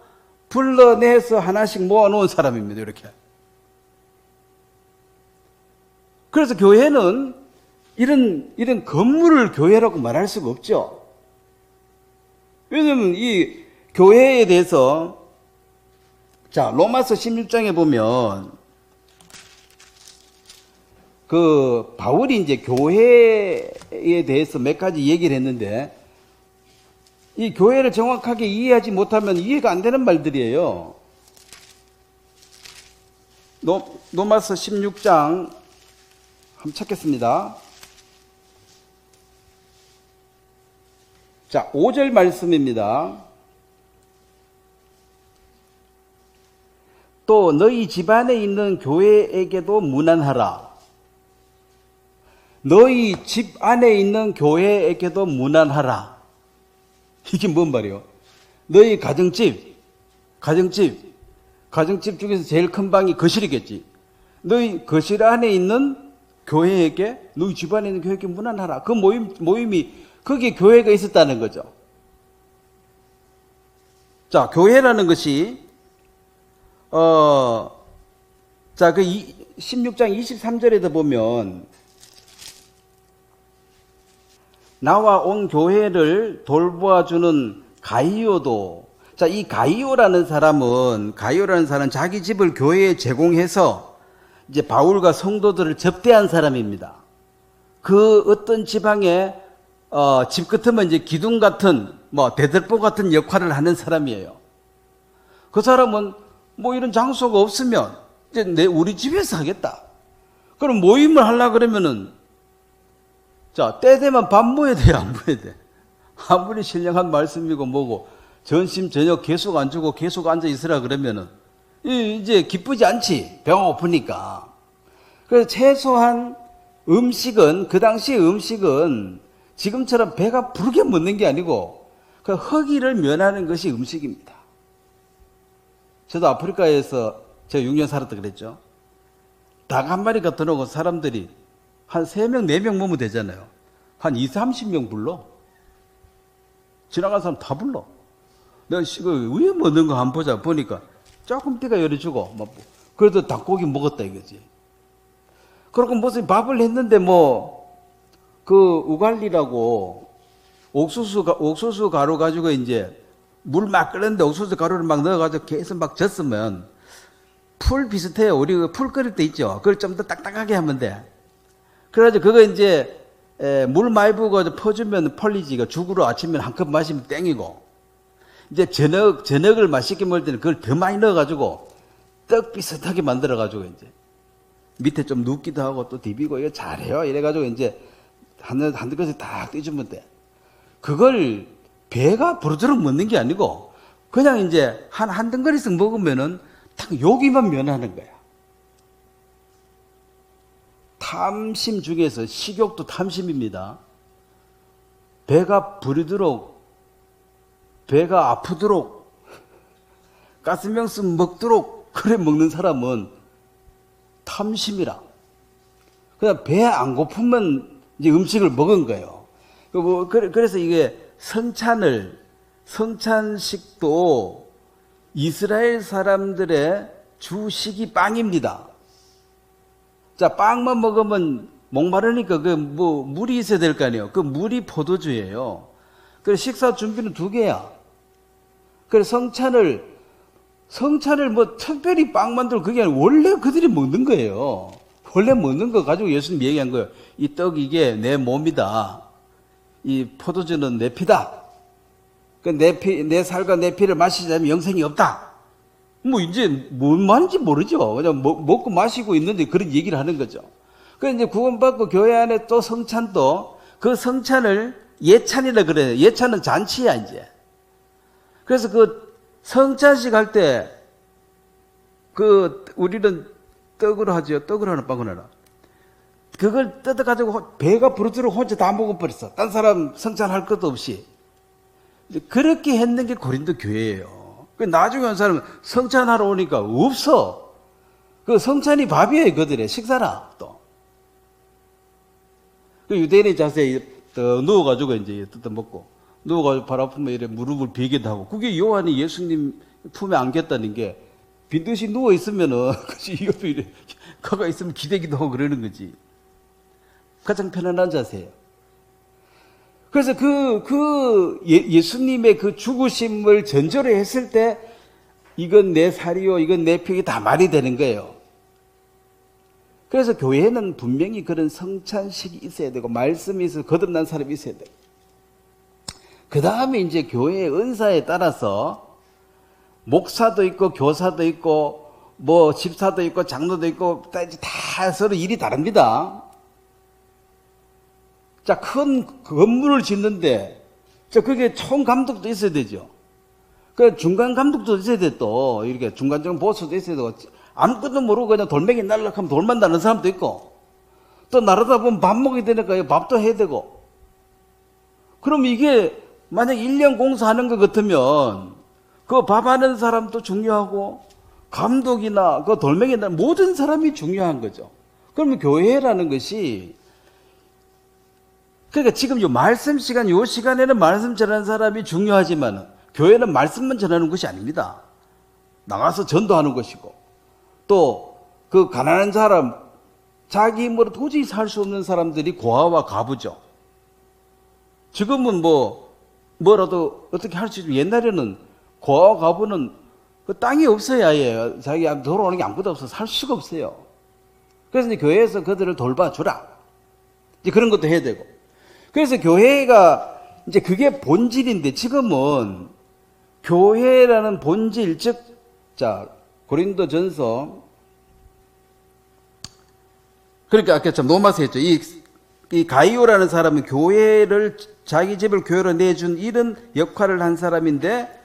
불러내서 하나씩 모아놓은 사람입니다. 이렇게. 그래서 교회는 이런 건물을 교회라고 말할 수가 없죠. 왜냐하면 이 교회에 대해서 자 로마서 16장에 보면 그 바울이 이제 교회에 대해서 몇 가지 얘기를 했는데 이 교회를 정확하게 이해하지 못하면 이해가 안 되는 말들이에요. 로마서 16장 한번 찾겠습니다. 자, 5절 말씀입니다. 또 너희 집안에 있는 교회에게도 문안하라. 너희 집 안에 있는 교회에게도 문안하라. 이게 뭔 말이에요? 너희 가정집 중에서 제일 큰 방이 거실이겠지. 너희 거실 안에 있는 교회에게, 너희 집 안에 있는 교회에게 문안하라. 그 모임이 거기에 교회가 있었다는 거죠. 자, 교회라는 것이, 그 16장 23절에도 보면, 나와 온 교회를 돌보아주는 가이오도, 자, 이 가이오라는 사람은 자기 집을 교회에 제공해서 이제 바울과 성도들을 접대한 사람입니다. 그 어떤 지방에, 집 같으면 이제 기둥 같은, 대들보 같은 역할을 하는 사람이에요. 그 사람은 이런 장소가 없으면 이제 우리 집에서 하겠다. 그럼 모임을 하려고 그러면은, 자, 때 되면 밥 모여야 돼요, 안 모여야 돼? 아무리 신령한 말씀이고 뭐고, 전심 저녁 계속 안 주고 계속 앉아 있으라 그러면은, 이제 기쁘지 않지. 배가 고프니까. 그래서 최소한 그 당시 음식은 지금처럼 배가 부르게 먹는 게 아니고, 그 허기를 면하는 것이 음식입니다. 저도 아프리카에서 제가 6년 살았다 그랬죠. 닭 한 마리가 들어오고 사람들이 한 3명, 4명 모으면 되잖아요. 한 20, 30명 불러. 지나간 사람 다 불러. 내가 위에 먹는 거 한번 보자. 보니까 조금 띠가 열어주고, 그래도 닭고기 먹었다 이거지. 그렇고 무슨 밥을 했는데 우갈리라고 옥수수 가루 가지고 이제 물 막 끓는데 옥수수 가루를 막 넣어가지고 계속 막 젓으면 풀 비슷해요. 우리 풀 끓일 때 있죠. 그걸 좀 더 딱딱하게 하면 돼. 그래가지고 그거 이제 물 많이 부고 퍼주면 펄리지. 죽으로 아침에 한 컵 마시면 땡이고. 이제 저녁을 맛있게 먹을 때는 그걸 더 많이 넣어가지고 떡 비슷하게 만들어가지고 이제 밑에 좀 눕기도 하고 또 디비고 이거 잘해요. 이래가지고 이제 한 그릇에 딱 떼주면 돼. 그걸 배가 부르도록 먹는 게 아니고 그냥 이제 한 덩어리씩 먹으면은 딱 여기만 면하는 거야. 탐심 중에서 식욕도 탐심입니다. 배가 부르도록, 배가 아프도록, 가스명수 먹도록 그래 먹는 사람은 탐심이라. 그냥 배 안 고프면 이제 음식을 먹은 거예요. 그래서 이게 성찬식도 이스라엘 사람들의 주식이 빵입니다. 자, 빵만 먹으면 목마르니까 물이 있어야 될 거 아니에요. 그 물이 포도주예요. 그래서 식사 준비는 2개야. 그래서 성찬을 특별히 빵 만들고 그게 아니라 원래 그들이 먹는 거예요. 원래 먹는 거 가지고 예수님 얘기한 거예요. 이 떡 이게 내 몸이다. 이 포도주는 내 피다. 내 살과 내 피를 마시지 않으면 영생이 없다. 이제 뭔 말인지 모르죠. 그냥 먹고 마시고 있는데 그런 얘기를 하는 거죠. 그래서 이제 구원받고 교회 안에 또 성찬도 그 성찬을 예찬이라 그래요. 예찬은 잔치야, 이제. 그래서 그 성찬식 할 때 우리는 떡으로 하죠. 떡으로 하나 빵으로 하나. 그걸 뜯어가지고 배가 부르도록 혼자 다 먹어버렸어. 딴 사람 성찬할 것도 없이. 그렇게 했는 게 고린도 교회예요. 나중에 온 사람은 성찬하러 오니까 없어. 그 성찬이 밥이에요, 그들의 식사라, 또. 유대인의 자세에 누워가지고 이제 뜯어 먹고, 누워가지고 발 아프면 이래 무릎을 베기도 하고, 그게 요한이 예수님 품에 안겼다는 게, 빈듯이 누워있으면은, 그치, 옆에 이래, 가가 있으면 기대기도 하고 그러는 거지. 가장 편안한 자세예요. 그래서 예수님의 그 죽으심을 전제로 했을 때, 이건 내 살이요, 이건 내 피가 다 말이 되는 거예요. 그래서 교회는 분명히 그런 성찬식이 있어야 되고, 말씀이 있어서 거듭난 사람이 있어야 돼요. 그 다음에 이제 교회의 은사에 따라서, 목사도 있고, 교사도 있고, 집사도 있고, 장로도 있고, 다 서로 일이 다릅니다. 자, 큰 건물을 짓는데, 그게 총감독도 있어야 되죠. 중간 감독도 있어야 돼, 또. 이렇게 중간적인 보수도 있어야 되고, 아무것도 모르고 그냥 돌멩이 날락하면 돌만 나는 사람도 있고, 또 나르다 보면 밥 먹어야 되니까 밥도 해야 되고. 그럼 이게 만약 1년 공사하는 것 같으면, 그 밥 하는 사람도 중요하고, 감독이나 그 돌멩이나 모든 사람이 중요한 거죠. 그러면 교회라는 것이, 그러니까 지금 요 말씀 시간, 요 시간에는 말씀 전하는 사람이 중요하지만 교회는 말씀만 전하는 것이 아닙니다. 나가서 전도하는 것이고, 또 그 가난한 사람, 자기 힘으로 도저히 살 수 없는 사람들이 고아와 과부죠. 지금은 뭐라도 어떻게 할 수 있지만 옛날에는 고아와 과부는 그 땅이 없어야 해. 자기 돌아오는 게 아무것도 없어서 살 수가 없어요. 그래서 이제 교회에서 그들을 돌봐주라. 이제 그런 것도 해야 되고. 그래서 교회가 이제 그게 본질인데 지금은 교회라는 본질, 즉, 자, 고린도전서, 그러니까 아까 참 로마서 했죠. 이 가이오라는 사람은 교회를, 자기 집을 교회로 내준 이런 역할을 한 사람인데,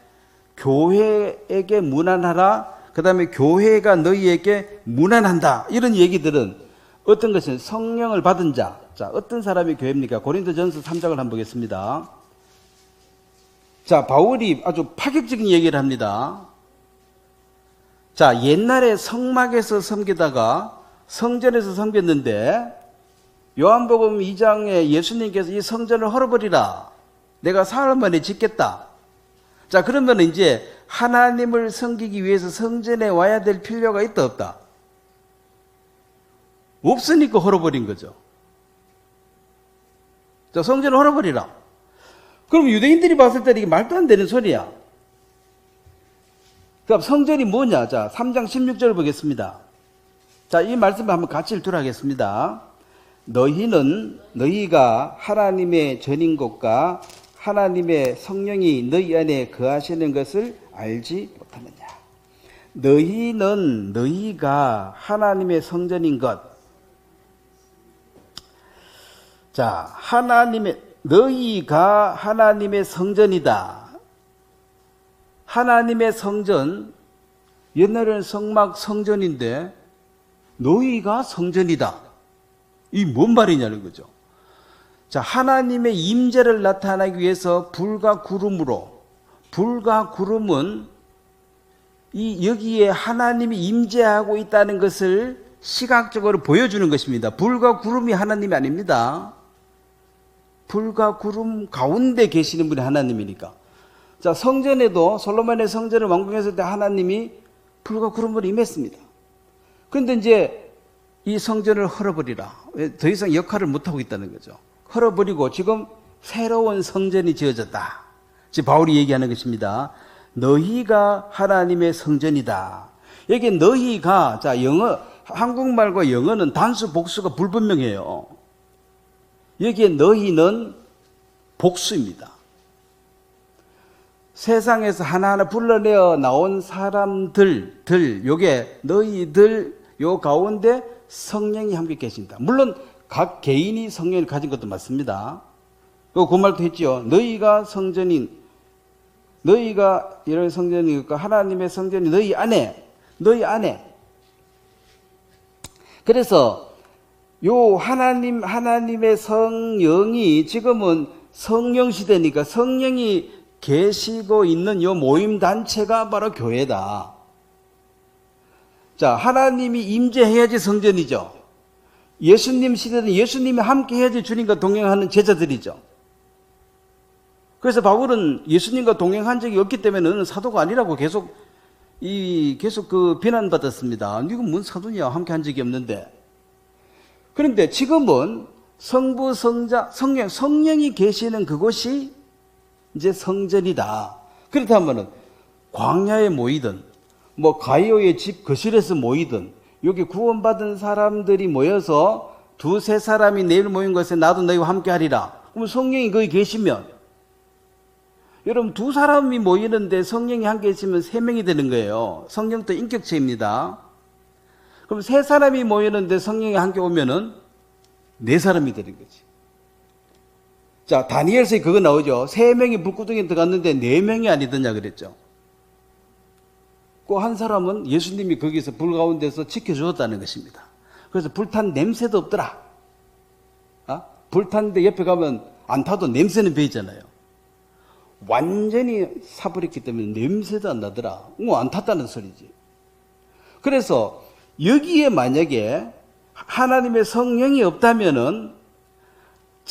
교회에게 무난하라, 그 다음에 교회가 너희에게 무난한다. 이런 얘기들은 어떤 것은 성령을 받은 자. 자, 어떤 사람이 교회입니까? 고린도전서 3장을 한번 보겠습니다. 자, 바울이 아주 파격적인 얘기를 합니다. 자, 옛날에 성막에서 섬기다가 성전에서 섬겼는데 요한복음 2장에 예수님께서 이 성전을 헐어버리라. 내가 사흘 만에 짓겠다. 자, 그러면 이제 하나님을 섬기기 위해서 성전에 와야 될 필요가 있다, 없다? 없으니까 헐어버린 거죠. 자, 성전을 헐어버리라. 그럼 유대인들이 봤을 때 이게 말도 안 되는 소리야. 그럼 성전이 뭐냐? 자, 3장 16절 보겠습니다. 자, 이 말씀을 한번 같이 읽도록 하겠습니다. 너희가 하나님의 전인 것과 하나님의 성령이 너희 안에 거하시는 것을 알지 못하느냐. 너희가 하나님의 성전인 것. 자, 너희가 하나님의 성전이다. 하나님의 성전, 옛날에는 성막 성전인데 너희가 성전이다. 이 뭔 말이냐는 거죠. 자, 하나님의 임재를 나타나기 위해서 불과 구름으로, 불과 구름은 여기에 하나님이 임재하고 있다는 것을 시각적으로 보여주는 것입니다. 불과 구름이 하나님이 아닙니다. 불과 구름 가운데 계시는 분이 하나님이니까. 자, 성전에도 솔로몬의 성전을 완공했을 때 하나님이 불과 구름으로 임했습니다. 그런데 이제 이 성전을 헐어버리라. 더 이상 역할을 못하고 있다는 거죠. 헐어버리고 지금 새로운 성전이 지어졌다. 지금 바울이 얘기하는 것입니다. 너희가 하나님의 성전이다. 여기 너희가, 자, 한국말과 영어는 단수 복수가 불분명해요. 여기에 너희는 복수입니다. 세상에서 하나하나 불러내어 나온 사람들, 요게 너희들, 요 가운데 성령이 함께 계신다. 물론 각 개인이 성령을 가진 것도 맞습니다. 그 말도 했지요. 너희가 이런 성전이니까 하나님의 성전이 너희 안에. 그래서 요 하나님의 성령이 지금은 성령 시대니까 성령이 계시고 있는 요 모임 단체가 바로 교회다. 자, 하나님이 임재해야지 성전이죠. 예수님 시대는 예수님이 함께 해야지 주님과 동행하는 제자들이죠. 그래서 바울은 예수님과 동행한 적이 없기 때문에 너는 사도가 아니라고 계속 비난받았습니다. 네가 뭔 사도냐? 함께 한 적이 없는데. 그런데 지금은 성부, 성자, 성령이 계시는 그곳이 이제 성전이다. 그렇다면은 광야에 모이든 가이오의 집 거실에서 모이든 여기 구원받은 사람들이 모여서 두세 사람이 내일 모인 것에 나도 너희와 함께 하리라. 그럼 성령이 거기 계시면 여러분 두 사람이 모이는데 성령이 함께 있으면 세 명이 되는 거예요. 성령도 인격체입니다. 그럼 세 사람이 모이는데 성령이 함께 오면은 네 사람이 되는 거지. 자, 다니엘서에 그거 나오죠. 세 명이 불구덩이에 들어갔는데 네 명이 아니더냐 그랬죠. 그 한 사람은 예수님이 거기서 불 가운데서 지켜주었다는 것입니다. 그래서 불탄 냄새도 없더라. 불탔는데 옆에 가면 안 타도 냄새는 배이잖아요. 완전히 사버렸기 때문에 냄새도 안 나더라. 안 탔다는 소리지. 그래서 여기에 만약에 하나님의 성령이 없다면은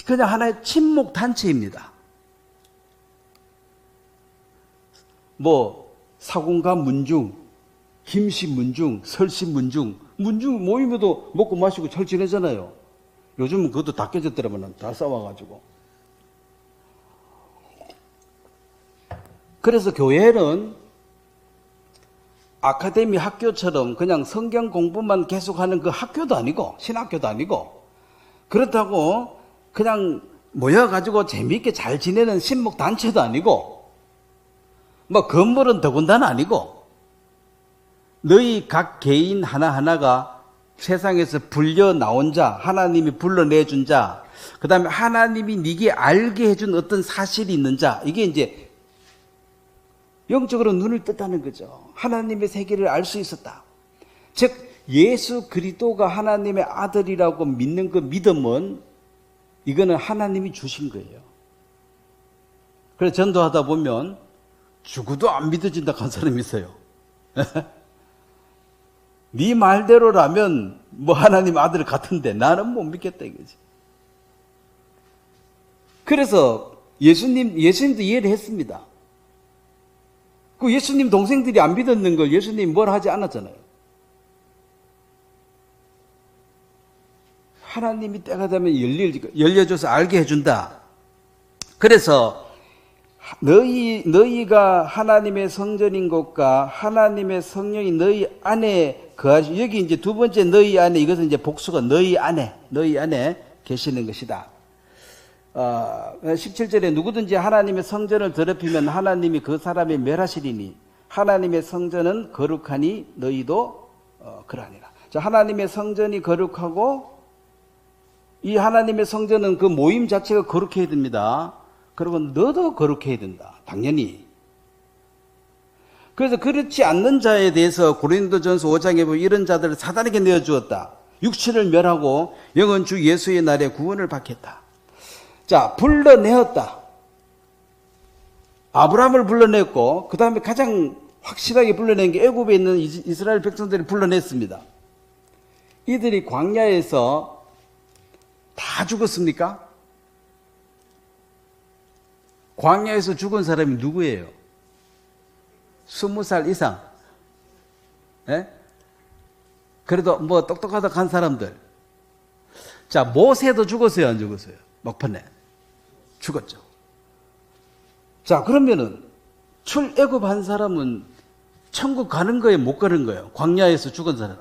그냥 하나의 침묵 단체입니다. 뭐 사공가 문중, 김씨 문중, 설씨 문중, 문중 모임에도 먹고 마시고 잘 지내잖아요. 요즘은 그것도 다 깨졌더라면 다 싸워가지고. 그래서 교회는 아카데미 학교처럼 그냥 성경 공부만 계속하는 그 학교도 아니고 신학교도 아니고 그렇다고 그냥 모여가지고 재미있게 잘 지내는 신목단체도 아니고 뭐 건물은 더군다나 아니고 너희 각 개인 하나하나가 세상에서 불려 나온 자, 하나님이 불러내준 자, 그 다음에 하나님이 네게 알게 해준 어떤 사실이 있는 자, 이게 이제 영적으로 눈을 떴다는 거죠. 하나님의 세계를 알 수 있었다. 즉 예수 그리스도가 하나님의 아들이라고 믿는 그 믿음은 이거는 하나님이 주신 거예요. 그래서 전도하다 보면 죽어도 안 믿어진다 한 사람이 있어요. 네 말대로라면 뭐 하나님 아들 같은데 나는 못 믿겠다 이거지. 그래서 예수님도 이해를 했습니다. 그 예수님 동생들이 안 믿었는 걸 예수님이 뭘 하지 않았잖아요. 하나님이 때가 되면 열려줘서 알게 해준다. 그래서 너희가 하나님의 성전인 것과 하나님의 성령이 너희 안에 거하시, 여기 이제 두 번째 너희 안에, 이것은 이제 복수가 너희 안에 계시는 것이다. 17절에 누구든지 하나님의 성전을 더럽히면 하나님이 그 사람의 멸하시리니 하나님의 성전은 거룩하니 너희도 그러하니라. 자, 하나님의 성전이 거룩하고 이 하나님의 성전은 그 모임 자체가 거룩해야 됩니다. 그리고 너도 거룩해야 된다. 당연히. 그래서 그렇지 않는 자에 대해서 고린도전서 5장에 보면 이런 자들을 사단에게 내어주었다. 육신을 멸하고 영은 주 예수의 날에 구원을 받겠다. 자, 불러내었다. 아브라함을 불러냈고 그 다음에 가장 확실하게 불러낸 게 애굽에 있는 이스라엘 백성들을 불러냈습니다. 이들이 광야에서 다 죽었습니까? 광야에서 죽은 사람이 누구예요? 20살 이상. 예? 그래도 뭐 똑똑하다 한 사람들. 자, 모세도 죽었어요, 안 죽었어요? 막판에. 죽었죠. 자, 그러면은 출애굽한 사람은 천국 가는 거예요, 못 가는 거예요? 광야에서 죽은 사람.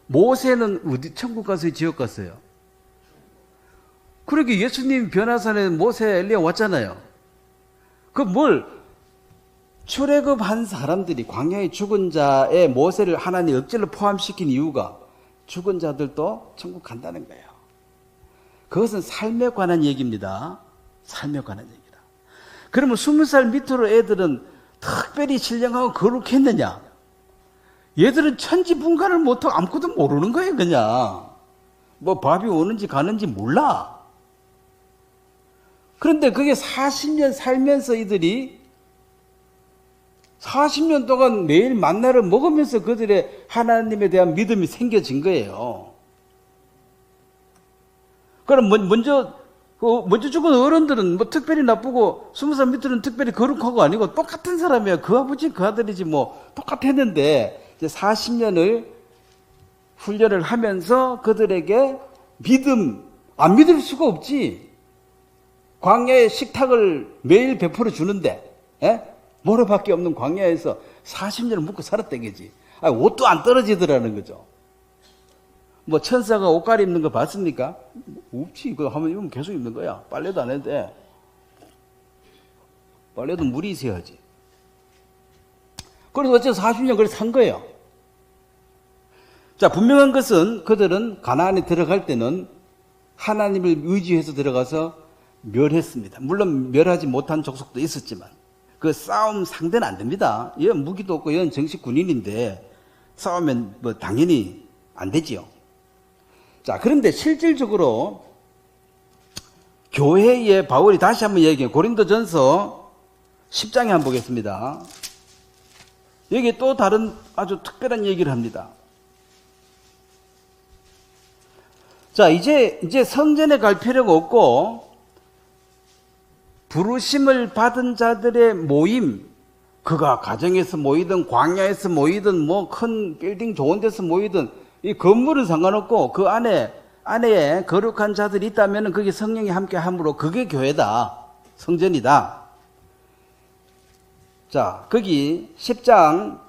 모세는 어디 천국 갔어요, 지옥 갔어요? 그러게 예수님 변화산에 모세 엘리야 왔잖아요. 그 뭘 출애굽한 사람들이 광야에 죽은 자의 모세를 하나님 억지로 포함시킨 이유가 죽은 자들도 천국 간다는 거예요. 그것은 삶에 관한 얘기입니다. 삶에 관한 얘기다. 그러면 20살 밑으로 애들은 특별히 신령하고 거룩했느냐? 얘들은 천지분간을 못하고 아무것도 모르는 거예요, 그냥. 뭐 밥이 오는지 가는지 몰라. 그런데 그게 40년 살면서 이들이 40년 동안 매일 만나를 먹으면서 그들의 하나님에 대한 믿음이 생겨진 거예요. 그럼 먼저 죽은 어른들은 뭐 특별히 나쁘고 20살 밑으로는 특별히 거룩하고 아니고 똑같은 사람이야. 그 아버지 그 아들이지 뭐 똑같았는데 이제 40년을 훈련을 하면서 그들에게 안 믿을 수가 없지. 광야의 식탁을 매일 베풀어 주는데 모래밖에 없는 광야에서 40년을 묵고 살았던 거지. 옷도 안 떨어지더라는 거죠. 뭐 천사가 옷갈이 입는 거 봤습니까? 없지. 그거 하면 입으면 계속 입는 거야. 빨래도 안 해도 돼. 빨래도 물이 있어야지. 그래서 어째 40년 그래 산 거예요. 자, 분명한 것은 그들은 가나안에 들어갈 때는 하나님을 의지해서 들어가서 멸했습니다. 물론 멸하지 못한 족속도 있었지만 그 싸움 상대는 안 됩니다. 얘는 무기도 없고 얘는 정식 군인인데 싸우면 뭐 당연히 안 되지요. 자, 그런데 실질적으로 교회에 바울이 다시 한번 얘기해요. 고린도전서 10장에 한번 보겠습니다. 여기 또 다른 아주 특별한 얘기를 합니다. 자, 이제 성전에 갈 필요가 없고 부르심을 받은 자들의 모임, 그가 가정에서 모이든 광야에서 모이든 뭐 큰 빌딩 좋은 데서 모이든 이 건물은 상관없고 그 안에 거룩한 자들이 있다면 그게 성령이 함께 함으로 그게 교회다. 성전이다. 자, 거기 10장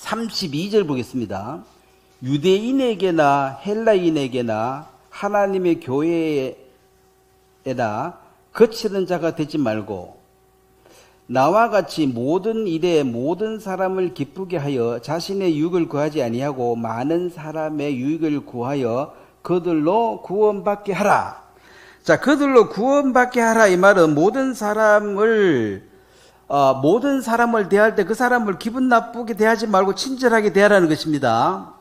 32절 보겠습니다. 유대인에게나 헬라인에게나 하나님의 교회에나 거치는 자가 되지 말고 나와 같이 모든 일에 모든 사람을 기쁘게 하여 자신의 유익을 구하지 아니하고 많은 사람의 유익을 구하여 그들로 구원받게 하라. 자, 그들로 구원받게 하라 이 말은 모든 사람을 대할 때 그 사람을 기분 나쁘게 대하지 말고 친절하게 대하라는 것입니다.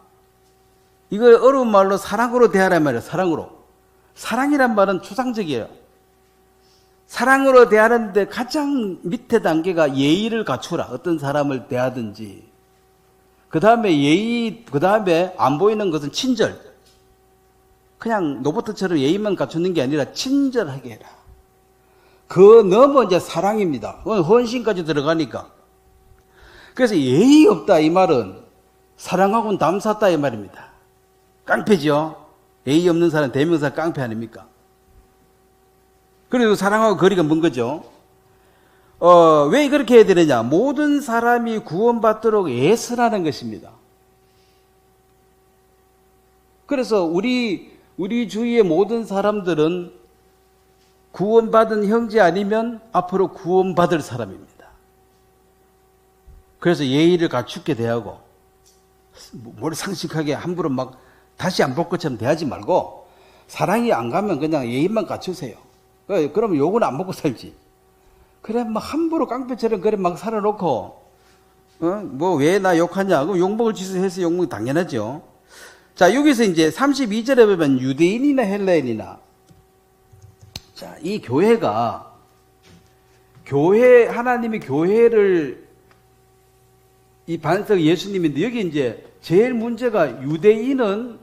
이걸 어려운 말로 사랑으로 대하라 말이에요. 사랑으로. 사랑이란 말은 추상적이에요. 사랑으로 대하는데 가장 밑에 단계가 예의를 갖추라. 어떤 사람을 대하든지. 그 다음에 예의, 그 다음에 안 보이는 것은 친절. 그냥 로봇처럼 예의만 갖추는 게 아니라 친절하게 해라. 그 넘어 이제 사랑입니다. 헌신까지 들어가니까. 그래서 예의 없다 이 말은 사랑하고는 담쌌다 이 말입니다. 깡패죠. 예의 없는 사람 대명사 깡패 아닙니까? 그래도 사랑하고 거리가 먼 거죠. 왜 그렇게 해야 되느냐? 모든 사람이 구원받도록 애쓰라는 것입니다. 그래서 우리 주위의 모든 사람들은 구원받은 형제 아니면 앞으로 구원받을 사람입니다. 그래서 예의를 갖추게 대하고 뭘 상식하게 함부로 막 다시 안 볼 것처럼 대하지 말고 사랑이 안 가면 그냥 예의만 갖추세요. 그러면 욕은 안 먹고 살지. 그래 막 함부로 깡패처럼 그래 막 살아놓고 뭐 왜 나 욕하냐? 그럼 욕먹을 짓을 해서 욕먹이 당연하죠. 자, 여기서 이제 32절에 보면 유대인이나 헬라인이나 자, 이 교회가 하나님의 교회를 이 반석 예수님인데 여기 이제 제일 문제가 유대인은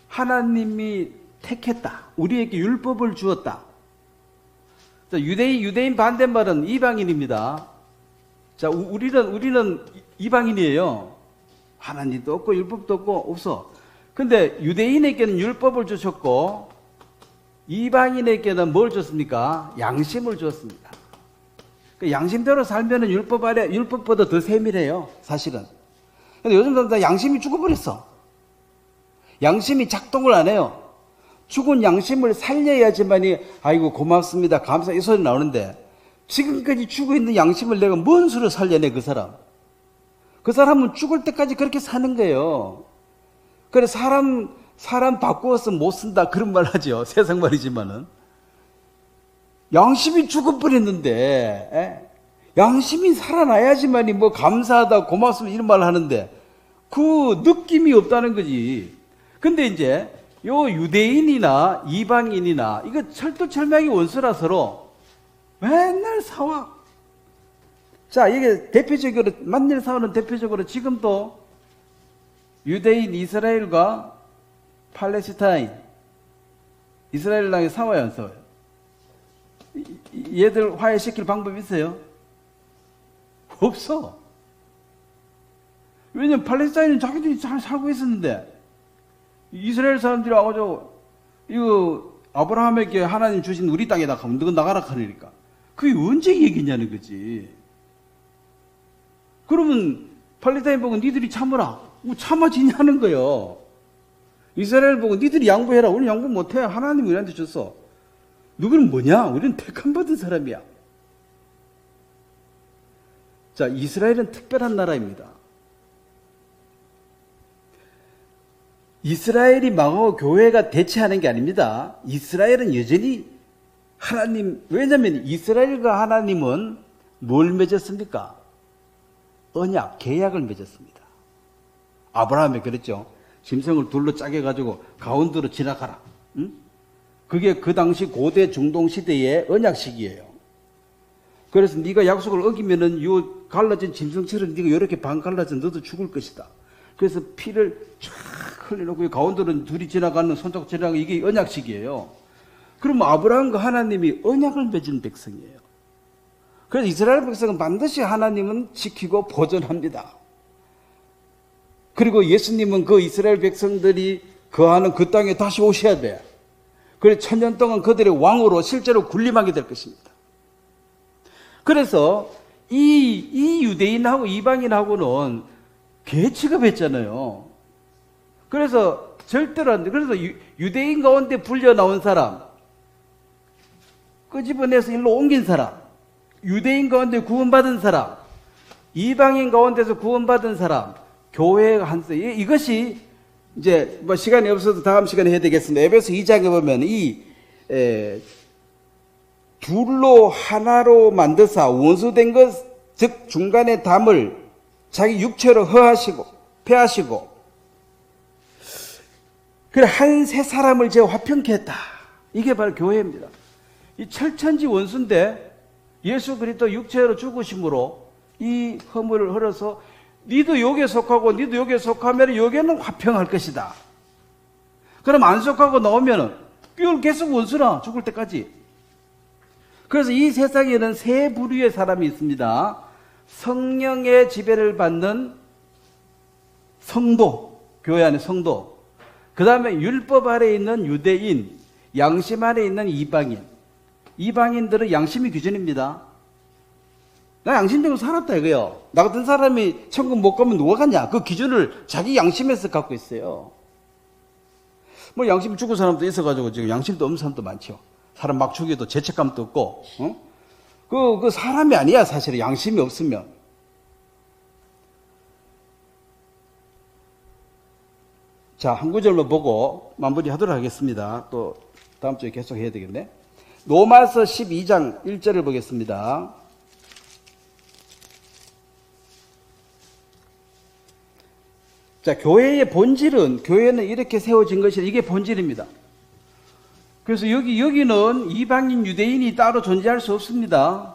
하나님이 택했다. 우리에게 율법을 주었다. 자, 유대인 반대말은 이방인입니다. 자, 우리는 이방인이에요. 하나님도 없고 율법도 없고 없어. 근데 유대인에게는 율법을 주셨고 이방인에게는 뭘 줬습니까? 양심을 주었습니다. 그 양심대로 살면은 율법보다 더 세밀해요, 사실은. 근데 요즘 사람들 양심이 죽어버렸어. 양심이 작동을 안 해요. 죽은 양심을 살려야지만이 아이고 고맙습니다, 감사 이 소리 나오는데 지금까지 죽어 있는 양심을 내가 뭔 수로 살려내 그 사람? 그 사람은 죽을 때까지 그렇게 사는 거예요. 그래 사람 바꾸어서 못 쓴다 그런 말 하죠. 세상 말이지만은 양심이 죽어버렸는데 양심이 살아나야지만이 뭐 감사하다 고맙습니다 이런 말을 하는데 그 느낌이 없다는 거지. 근데 이제 요 유대인이나 이방인이나 이거 철두철미하게 원수라 서로 맨날 싸워. 자, 이게 대표적으로 만일 싸우는 대표적으로 지금도 유대인 이스라엘과 팔레스타인 이스라엘랑이 싸워요 안 싸워요? 얘들 화해시킬 방법이 있어요? 없어. 왜냐면 팔레스타인은 자기들이 잘 살고 있었는데 이스라엘 사람들이 와가지고 이거 아브라함에게 하나님 주신 우리 땅에다 가면 너 나가라 하니까 그게 언제 얘기냐는 거지. 그러면 팔레스타인 보고 니들이 참으라. 참아지냐는 거예요. 이스라엘 보고 니들이 양보해라. 우리는 양보 못해. 하나님이 우리한테 줬어. 누구는 뭐냐? 우리는 택함받은 사람이야. 자, 이스라엘은 특별한 나라입니다. 이스라엘이 망하고 교회가 대체하는 게 아닙니다. 이스라엘은 여전히 하나님, 왜냐하면 이스라엘과 하나님은 뭘 맺었습니까? 언약, 계약을 맺었습니다. 아브라함이 그랬죠. 짐승을 둘로 짜게 가지고 가운데로 지나가라. 응? 그게 그 당시 고대 중동 시대의 언약식이에요. 그래서 네가 약속을 어기면은 요 갈라진 짐승처럼 네가 이렇게 반 갈라져 너도 죽을 것이다. 그래서 피를 쫙 흘려놓고 가운데로 둘이 지나가는 손잡고 지나가는 이게 언약식이에요. 그러면 아브라함과 하나님이 언약을 맺은 백성이에요. 그래서 이스라엘 백성은 반드시 하나님은 지키고 보존합니다. 그리고 예수님은 그 이스라엘 백성들이 거하는 그 땅에 다시 오셔야 돼. 그래서 천년 동안 그들의 왕으로 실제로 군림하게 될 것입니다. 그래서 이 유대인하고 이방인하고는 개 취급했잖아요. 그래서 절대로 안 돼. 그래서 유대인 가운데 불려 나온 사람, 끄집어내서 일로 옮긴 사람, 유대인 가운데 구원받은 사람, 이방인 가운데서 구원받은 사람, 교회가 한서 이것이 이제 뭐 시간이 없어도 다음 시간에 해야 되겠습니다. 에베소 2장에 보면 둘로 하나로 만드사 원수된 것 즉 중간에 담을 자기 육체로 허하시고 폐하시고 그래 한 세 사람을 제가 화평케 했다. 이게 바로 교회입니다. 이 철천지 원수인데 예수 그리스도 육체로 죽으심으로 이 허물을 흘러서 니도 여기에 속하고 니도 여기에 속하면 여기는 화평할 것이다. 그럼 안 속하고 나오면은 이걸 계속 원수나 죽을 때까지. 그래서 이 세상에는 세 부류의 사람이 있습니다. 성령의 지배를 받는 성도, 교회 안에 성도. 그 다음에 율법 아래에 있는 유대인, 양심 아래에 있는 이방인. 이방인들은 양심이 기준입니다. 나 양심대로 살았다 이거요. 나 같은 사람이 천국 못 가면 누가 갔냐? 그 기준을 자기 양심에서 갖고 있어요. 뭐 양심이 죽은 사람도 있어가지고 지금 양심도 없는 사람도 많죠. 사람 막 죽여도 죄책감도 없고, 그 사람이 아니야 사실은 양심이 없으면. 자, 한 구절만 보고 마무리하도록 하겠습니다. 또 다음 주에 계속 해야 되겠네. 로마서 12장 1절을 보겠습니다. 자, 교회의 본질은, 교회는 이렇게 세워진 것이 이게 본질입니다. 그래서 여기는 이방인, 유대인이 따로 존재할 수 없습니다.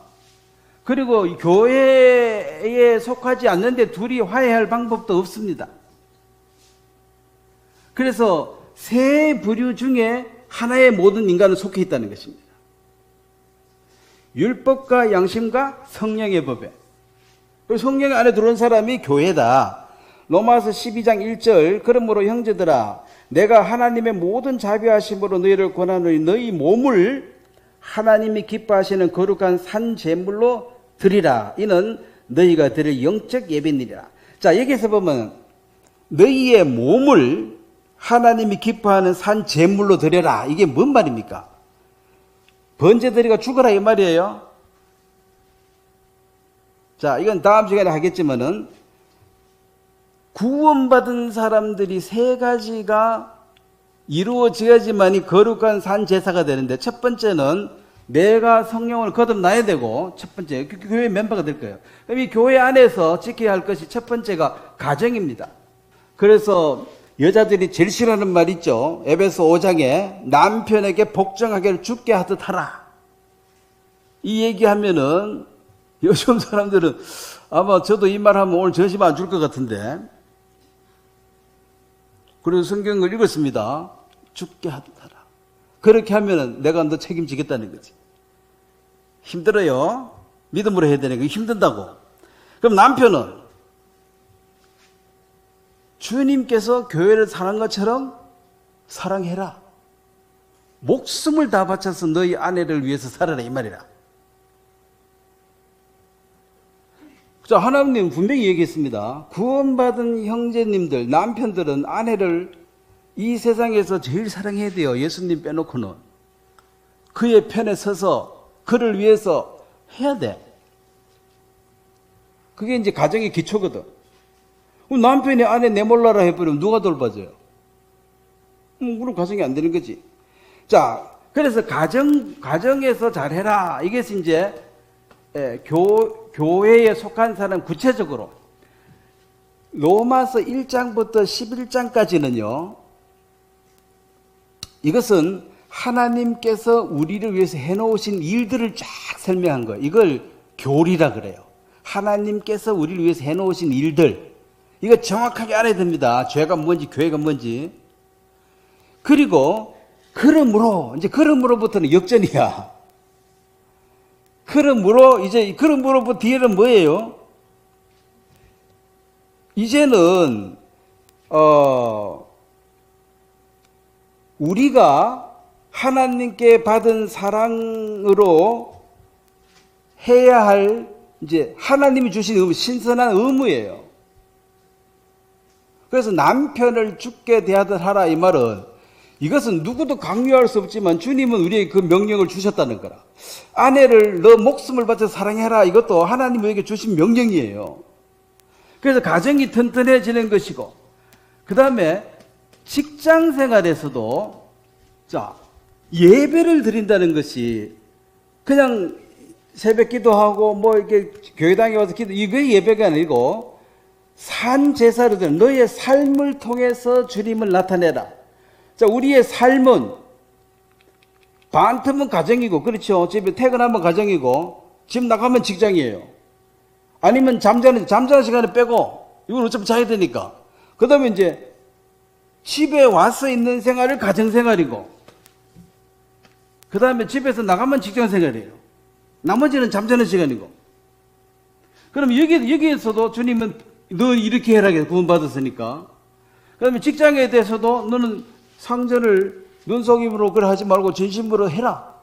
그리고 교회에 속하지 않는데 둘이 화해할 방법도 없습니다. 그래서 세 부류 중에 하나의 모든 인간은 속해 있다는 것입니다. 율법과 양심과 성령의 법에. 성령 안에 들어온 사람이 교회다. 로마서 12장 1절 그러므로 형제들아 내가 하나님의 모든 자비하심으로 너희를 권하노니 너희 몸을 하나님이 기뻐하시는 거룩한 산 제물로 드리라. 이는 너희가 드릴 영적 예배니라. 자, 여기서 보면 너희의 몸을 하나님이 기뻐하는 산 제물로 드려라. 이게 뭔 말입니까? 번제드리가 죽어라 이 말이에요. 자, 이건 다음 시간에 하겠지만은 구원받은 사람들이 세 가지가 이루어져야지만이 거룩한 산 제사가 되는데 첫 번째는 내가 성령을 거듭나야 되고 첫 번째 교회 멤버가 될 거예요. 그럼 이 교회 안에서 지켜야 할 것이 첫 번째가 가정입니다. 그래서 여자들이 제일 싫어하는 말 있죠. 에베소 5장에 남편에게 복종하기를 죽게 하듯 하라. 이 얘기하면은 요즘 사람들은 아마 저도 이 말하면 오늘 점심 안 줄 것 같은데 그래서 성경을 읽었습니다. 죽게 하듯 하라. 그렇게 하면은 내가 너 책임지겠다는 거지. 힘들어요. 믿음으로 해야 되는 거 힘든다고. 그럼 남편은 주님께서 교회를 사랑한 것처럼 사랑해라. 목숨을 다 바쳐서 너희 아내를 위해서 살아라 이 말이라. 자, 하나님 분명히 얘기했습니다. 구원받은 형제님들, 남편들은 아내를 이 세상에서 제일 사랑해야 돼요. 예수님 빼놓고는. 그의 편에 서서 그를 위해서 해야 돼. 그게 이제 가정의 기초거든. 남편이 아내 내몰라라 해버리면 누가 돌봐줘요? 그럼 가정이 안 되는 거지. 자, 그래서 가정에서 잘해라. 이것이 이제 교회에 속한 사람 구체적으로 로마서 1장부터 11장까지는요. 이것은 하나님께서 우리를 위해서 해놓으신 일들을 쫙 설명한 거예요. 이걸 교리라 그래요. 하나님께서 우리를 위해서 해놓으신 일들. 이거 정확하게 알아야 됩니다. 죄가 뭔지 교회가 뭔지. 그리고 그러므로부터는 역전이야. 그러므로부터 뒤에는 뭐예요? 이제는, 우리가 하나님께 받은 사랑으로 해야 할, 이제 하나님이 주신 신선한 의무예요. 그래서 남편을 죽게 대하듯 하라, 이 말은 이것은 누구도 강요할 수 없지만 주님은 우리에게 그 명령을 주셨다는 거라. 아내를 너 목숨을 바쳐 사랑해라, 이것도 하나님이 우리에게 주신 명령이에요. 그래서 가정이 튼튼해지는 것이고, 그 다음에 직장 생활에서도 자, 예배를 드린다는 것이 그냥 새벽 기도하고 뭐 이렇게 교회당에 와서 이게 예배가 아니고 산 제사를 드려 너의 삶을 통해서 주님을 나타내라. 자, 우리의 삶은 반틈은 가정이고, 그렇죠. 집에 퇴근하면 가정이고, 집 나가면 직장이에요. 아니면 잠자는 시간을 빼고, 이건 어차피 자야 되니까. 그 다음에 이제 집에 와서 있는 생활을 가정생활이고, 그 다음에 집에서 나가면 직장생활이에요. 나머지는 잠자는 시간이고. 그럼 여기에서도 주님은 너 이렇게 해라, 구원받았으니까. 그 다음에 직장에 대해서도 너는 상전을 눈속임으로 그래 하지 말고 진심으로 해라.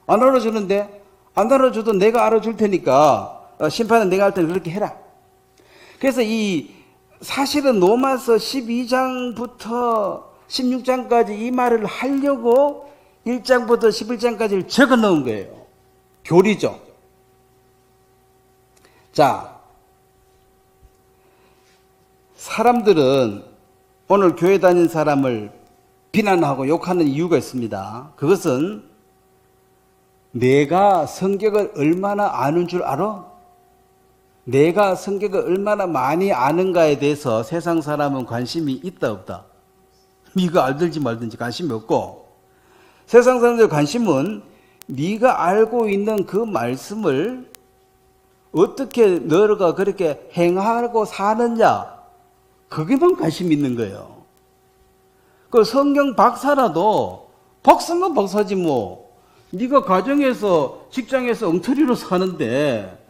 안 알아주는데, 안 알아줘도 내가 알아줄 테니까, 심판은 내가 할 테니 그렇게 해라. 그래서 사실은 로마서 12장부터 16장까지 이 말을 하려고 1장부터 11장까지를 적어 놓은 거예요. 교리죠. 자, 사람들은 오늘 교회 다닌 사람을 비난하고 욕하는 이유가 있습니다. 그것은 내가 성경을 얼마나 아는 줄 알아? 내가 성경을 얼마나 많이 아는가에 대해서 세상 사람은 관심이 있다 없다? 이거 알든지 말든지 관심이 없고, 세상 사람들의 관심은 네가 알고 있는 그 말씀을 어떻게 너가 그렇게 행하고 사느냐, 거기만 관심 있는 거예요. 그 성경 박사라도 박사면 박사지 뭐. 네가 가정에서 직장에서 엉터리로 사는데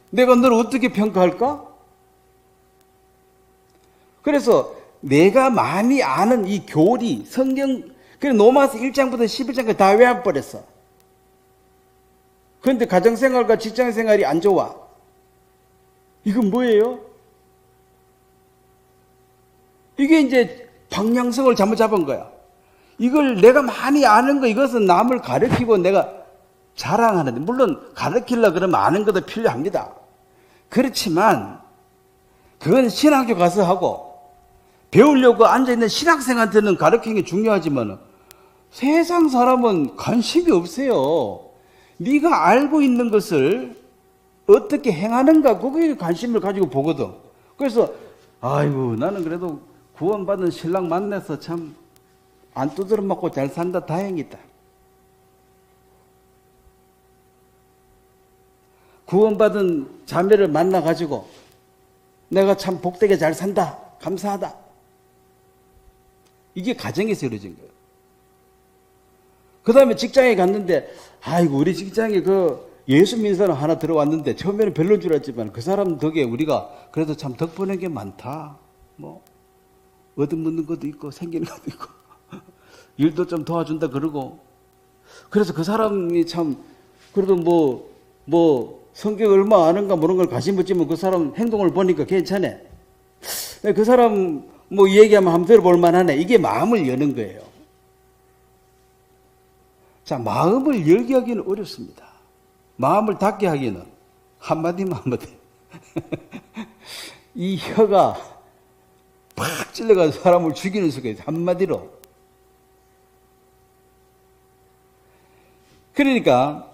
내가 너를 어떻게 평가할까? 그래서 내가 많이 아는 이 교리, 성경, 그래 로마서 1장부터 11장까지 다 외워버렸어. 그런데 가정생활과 직장생활이 안 좋아. 이건 뭐예요? 이게 이제 방향성을 잘못 잡은 거야. 이걸 내가 많이 아는 거, 이것은 남을 가르치고 내가 자랑하는데, 물론 가르치려고 그러면 아는 것도 필요합니다. 그렇지만 그건 신학교 가서 하고, 배우려고 앉아있는 신학생한테는 가르치는 게 중요하지만 세상 사람은 관심이 없어요. 네가 알고 있는 것을 어떻게 행하는가, 거기에 관심을 가지고 보거든. 그래서 아이고, 나는 그래도 구원받은 신랑 만나서 참 안 두드려 맞고 잘 산다, 다행이다. 구원받은 자매를 만나가지고 내가 참 복되게 잘 산다, 감사하다. 이게 가정에서 이루어진 거예요. 그 다음에 직장에 갔는데, 아이고, 우리 직장에 그 예수 믿는 사람 하나 들어왔는데 처음에는 별로인 줄 알았지만 그 사람 덕에 우리가 그래도 참 덕보는 게 많다. 뭐 얻어먹는 것도 있고 생기는 것도 있고 일도 좀 도와준다 그러고, 그래서 그 사람이 참 그래도 뭐 성경 얼마 아는가 모르는 걸 관심 없지만 그 사람 행동을 보니까 괜찮아. 그 사람 뭐 얘기하면 한번 들어볼 만하네. 이게 마음을 여는 거예요. 자, 마음을 열게 하기는 어렵습니다. 마음을 닫게 하기는 한마디만 하면 돼. 이 혀가 팍 찔러가서 사람을 죽이는 수가 있어요. 한마디로. 그러니까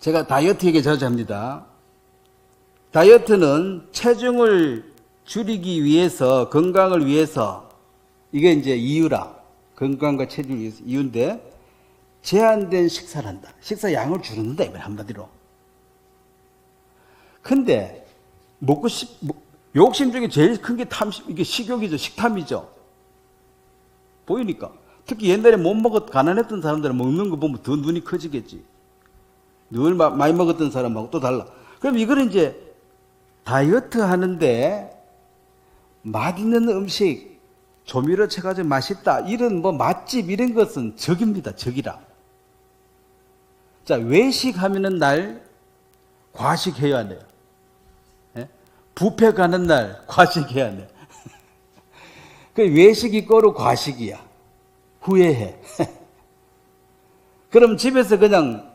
제가 다이어트 얘기 자주 합니다. 다이어트는 체중을 줄이기 위해서, 건강을 위해서, 이게 이제 이유라. 건강과 체중을 위해서 이유인데, 제한된 식사를 한다. 식사 양을 줄인다, 이말 한마디로. 근데 욕심 중에 제일 큰 게 이게 식욕이죠. 식탐이죠. 보이니까. 특히 옛날에 못 먹었, 가난했던 사람들은 먹는 거 보면 더 눈이 커지겠지. 늘 많이 먹었던 사람하고 또 달라. 그럼 이거는 이제 다이어트 하는데 맛있는 음식, 조미료 쳐가지고 맛있다. 이런 뭐 맛집 이런 것은 적입니다. 적이라. 자, 외식하면은 날 과식해야 돼요. 예? 뷔페 가는 날 과식해야 돼. 그 외식이 꼬로 과식이야. 후회해. 그럼 집에서 그냥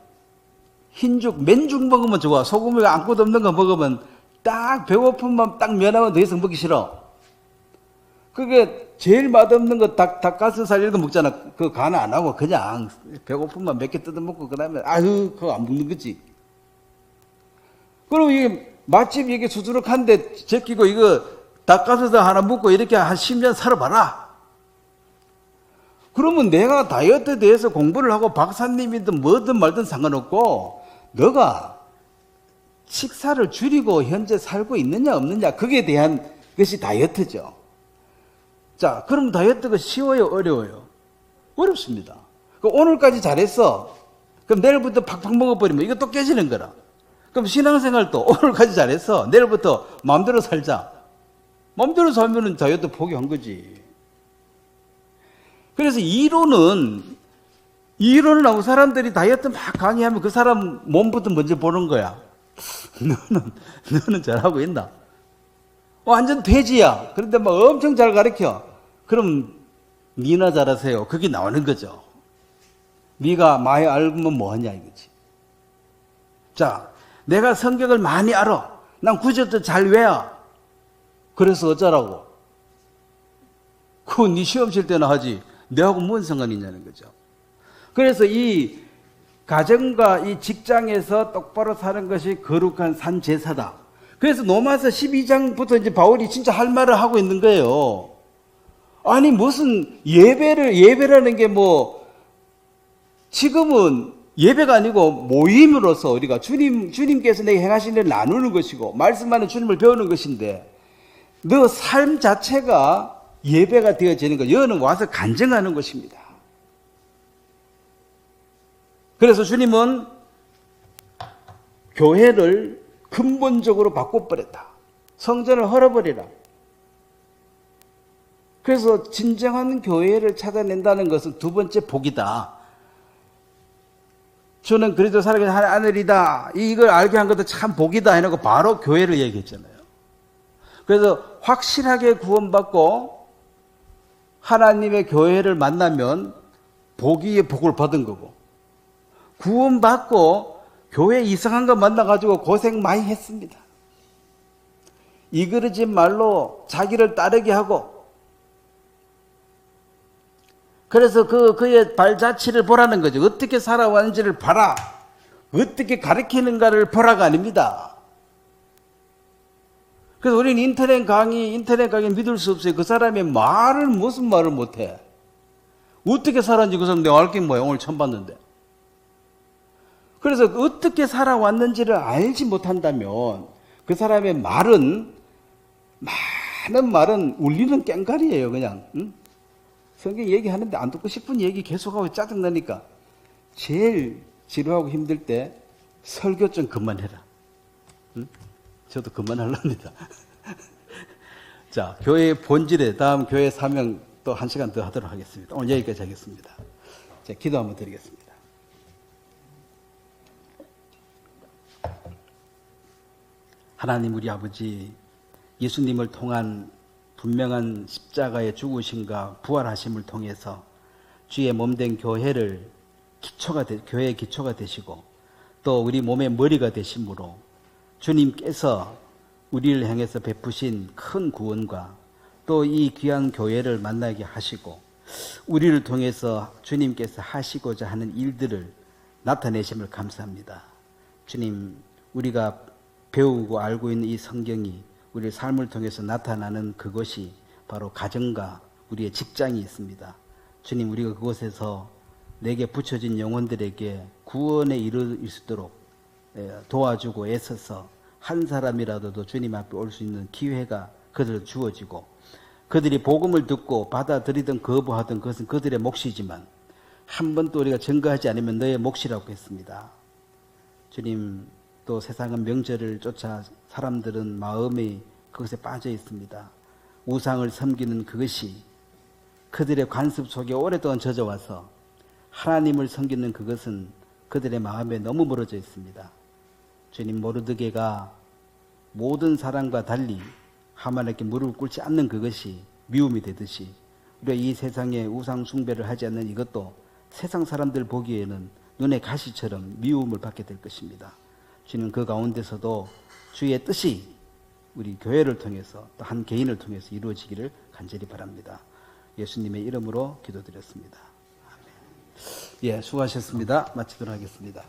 흰죽, 맨죽 먹으면 좋아. 소금이 아무것도 없는 거 먹으면 딱 배고픔만 딱 면하면 더 이상 먹기 싫어. 그게 제일 맛없는 거 닭가슴살 이런 거 먹잖아. 그거 간 안 하고 그냥 배고픔만 몇 개 뜯어 먹고 그다음에 아유 그거 안 먹는 거지. 그리고 이게 맛집 이게 수두룩한데 제끼고 이거 닭가슴살 하나 먹고 이렇게 한 10년 살아봐라. 그러면 내가 다이어트에 대해서 공부를 하고 박사님이든 뭐든 말든 상관없고 너가 식사를 줄이고 현재 살고 있느냐 없느냐 그게 대한 것이 다이어트죠. 자, 그럼 다이어트가 쉬워요 어려워요? 어렵습니다. 오늘까지 잘했어. 그럼 내일부터 팍팍 먹어버리면 이거 또 깨지는 거라. 그럼 신앙생활도 오늘까지 잘했어. 내일부터 마음대로 살자. 마음대로 살면은 다이어트 포기한 거지. 그래서 이론을 하고 사람들이 다이어트 막 강의하면 그 사람 몸부터 먼저 보는 거야. 너는 잘하고 있나? 완전 돼지야. 그런데 막 엄청 잘 가르쳐. 그럼 니나 잘하세요. 그게 나오는 거죠. 네가 많이 알면 뭐하냐 이거지. 자, 내가 성경을 많이 알아. 난 구절도 잘 외워. 그래서 어쩌라고? 그건 네 시험 칠 때나 하지. 내하고 뭔 상관이 있냐는 거죠. 그래서 이 가정과 이 직장에서 똑바로 사는 것이 거룩한 산 제사다. 그래서 로마서 12장부터 이제 바울이 진짜 할 말을 하고 있는 거예요. 아니 무슨 예배라는 게 뭐 지금은 예배가 아니고 모임으로서 우리가 주님께서 내게 행하신 일을 나누는 것이고 말씀하는 주님을 배우는 것인데 너 삶 자체가 예배가 되어지는 것, 여는 와서 간증하는 것입니다. 그래서 주님은 교회를 근본적으로 바꿔버렸다. 성전을 헐어버리라. 그래서 진정한 교회를 찾아낸다는 것은 두 번째 복이다. 주는 그리스도 살아계신 하늘이다. 이걸 알게 한 것도 참 복이다 해놓고 바로 교회를 얘기했잖아요. 그래서 확실하게 구원받고 하나님의 교회를 만나면 복의 복을 받은 거고 구원받고 교회 이상한 거 만나가지고 고생 많이 했습니다. 이그러진 말로 자기를 따르게 하고 그래서 그의 발자취를 보라는 거죠. 어떻게 살아왔는지를 봐라. 어떻게 가르치는가를 보라가 아닙니다. 그래서 우리는 인터넷 강의 믿을 수 없어요. 그 사람의 말을 무슨 말을 못해. 어떻게 살았는지 그 사람 내가 알게 뭐야. 오늘 처음 봤는데. 그래서 어떻게 살아왔는지를 알지 못한다면 그 사람의 말은 많은 말은 울리는 깽가리예요. 그냥. 응? 성경 얘기하는데 안 듣고 싶은 얘기 계속하고 짜증나니까 제일 지루하고 힘들 때 설교 좀 그만해라. 응? 저도 그만하랍니다. 자, 교회의 본질에 다음 교회 사명 또 1시간 더 하도록 하겠습니다. 오늘 여기까지 하겠습니다. 자, 기도 한번 드리겠습니다. 하나님 우리 아버지 예수님을 통한 분명한 십자가의 죽으심과 부활하심을 통해서 주의 몸된 교회의 기초가 되시고 또 우리 몸의 머리가 되심으로 주님께서 우리를 향해서 베푸신 큰 구원과 또 이 귀한 교회를 만나게 하시고 우리를 통해서 주님께서 하시고자 하는 일들을 나타내심을 감사합니다. 주님, 우리가 배우고 알고 있는 이 성경이 우리의 삶을 통해서 나타나는 그것이 바로 가정과 우리의 직장이 있습니다. 주님, 우리가 그곳에서 내게 붙여진 영혼들에게 구원에 이를 수 있도록 도와주고 애써서 한 사람이라도 주님 앞에 올 수 있는 기회가 그들로 주어지고 그들이 복음을 듣고 받아들이든 거부하든 그것은 그들의 몫이지만 한 번 또 우리가 증거하지 않으면 너의 몫이라고 했습니다. 주님, 또 세상은 명절을 쫓아 사람들은 마음이 그것에 빠져 있습니다. 우상을 섬기는 그것이 그들의 관습 속에 오랫동안 젖어와서 하나님을 섬기는 그것은 그들의 마음에 너무 멀어져 있습니다. 주님, 모르드게가 모든 사람과 달리 하만에게 무릎을 꿇지 않는 그것이 미움이 되듯이 우리가 이 세상에 우상 숭배를 하지 않는 이것도 세상 사람들 보기에는 눈의 가시처럼 미움을 받게 될 것입니다. 주님, 그 가운데서도 주의 뜻이 우리 교회를 통해서 또 한 개인을 통해서 이루어지기를 간절히 바랍니다. 예수님의 이름으로 기도드렸습니다. 아멘. 예, 수고하셨습니다. 마치도록 하겠습니다.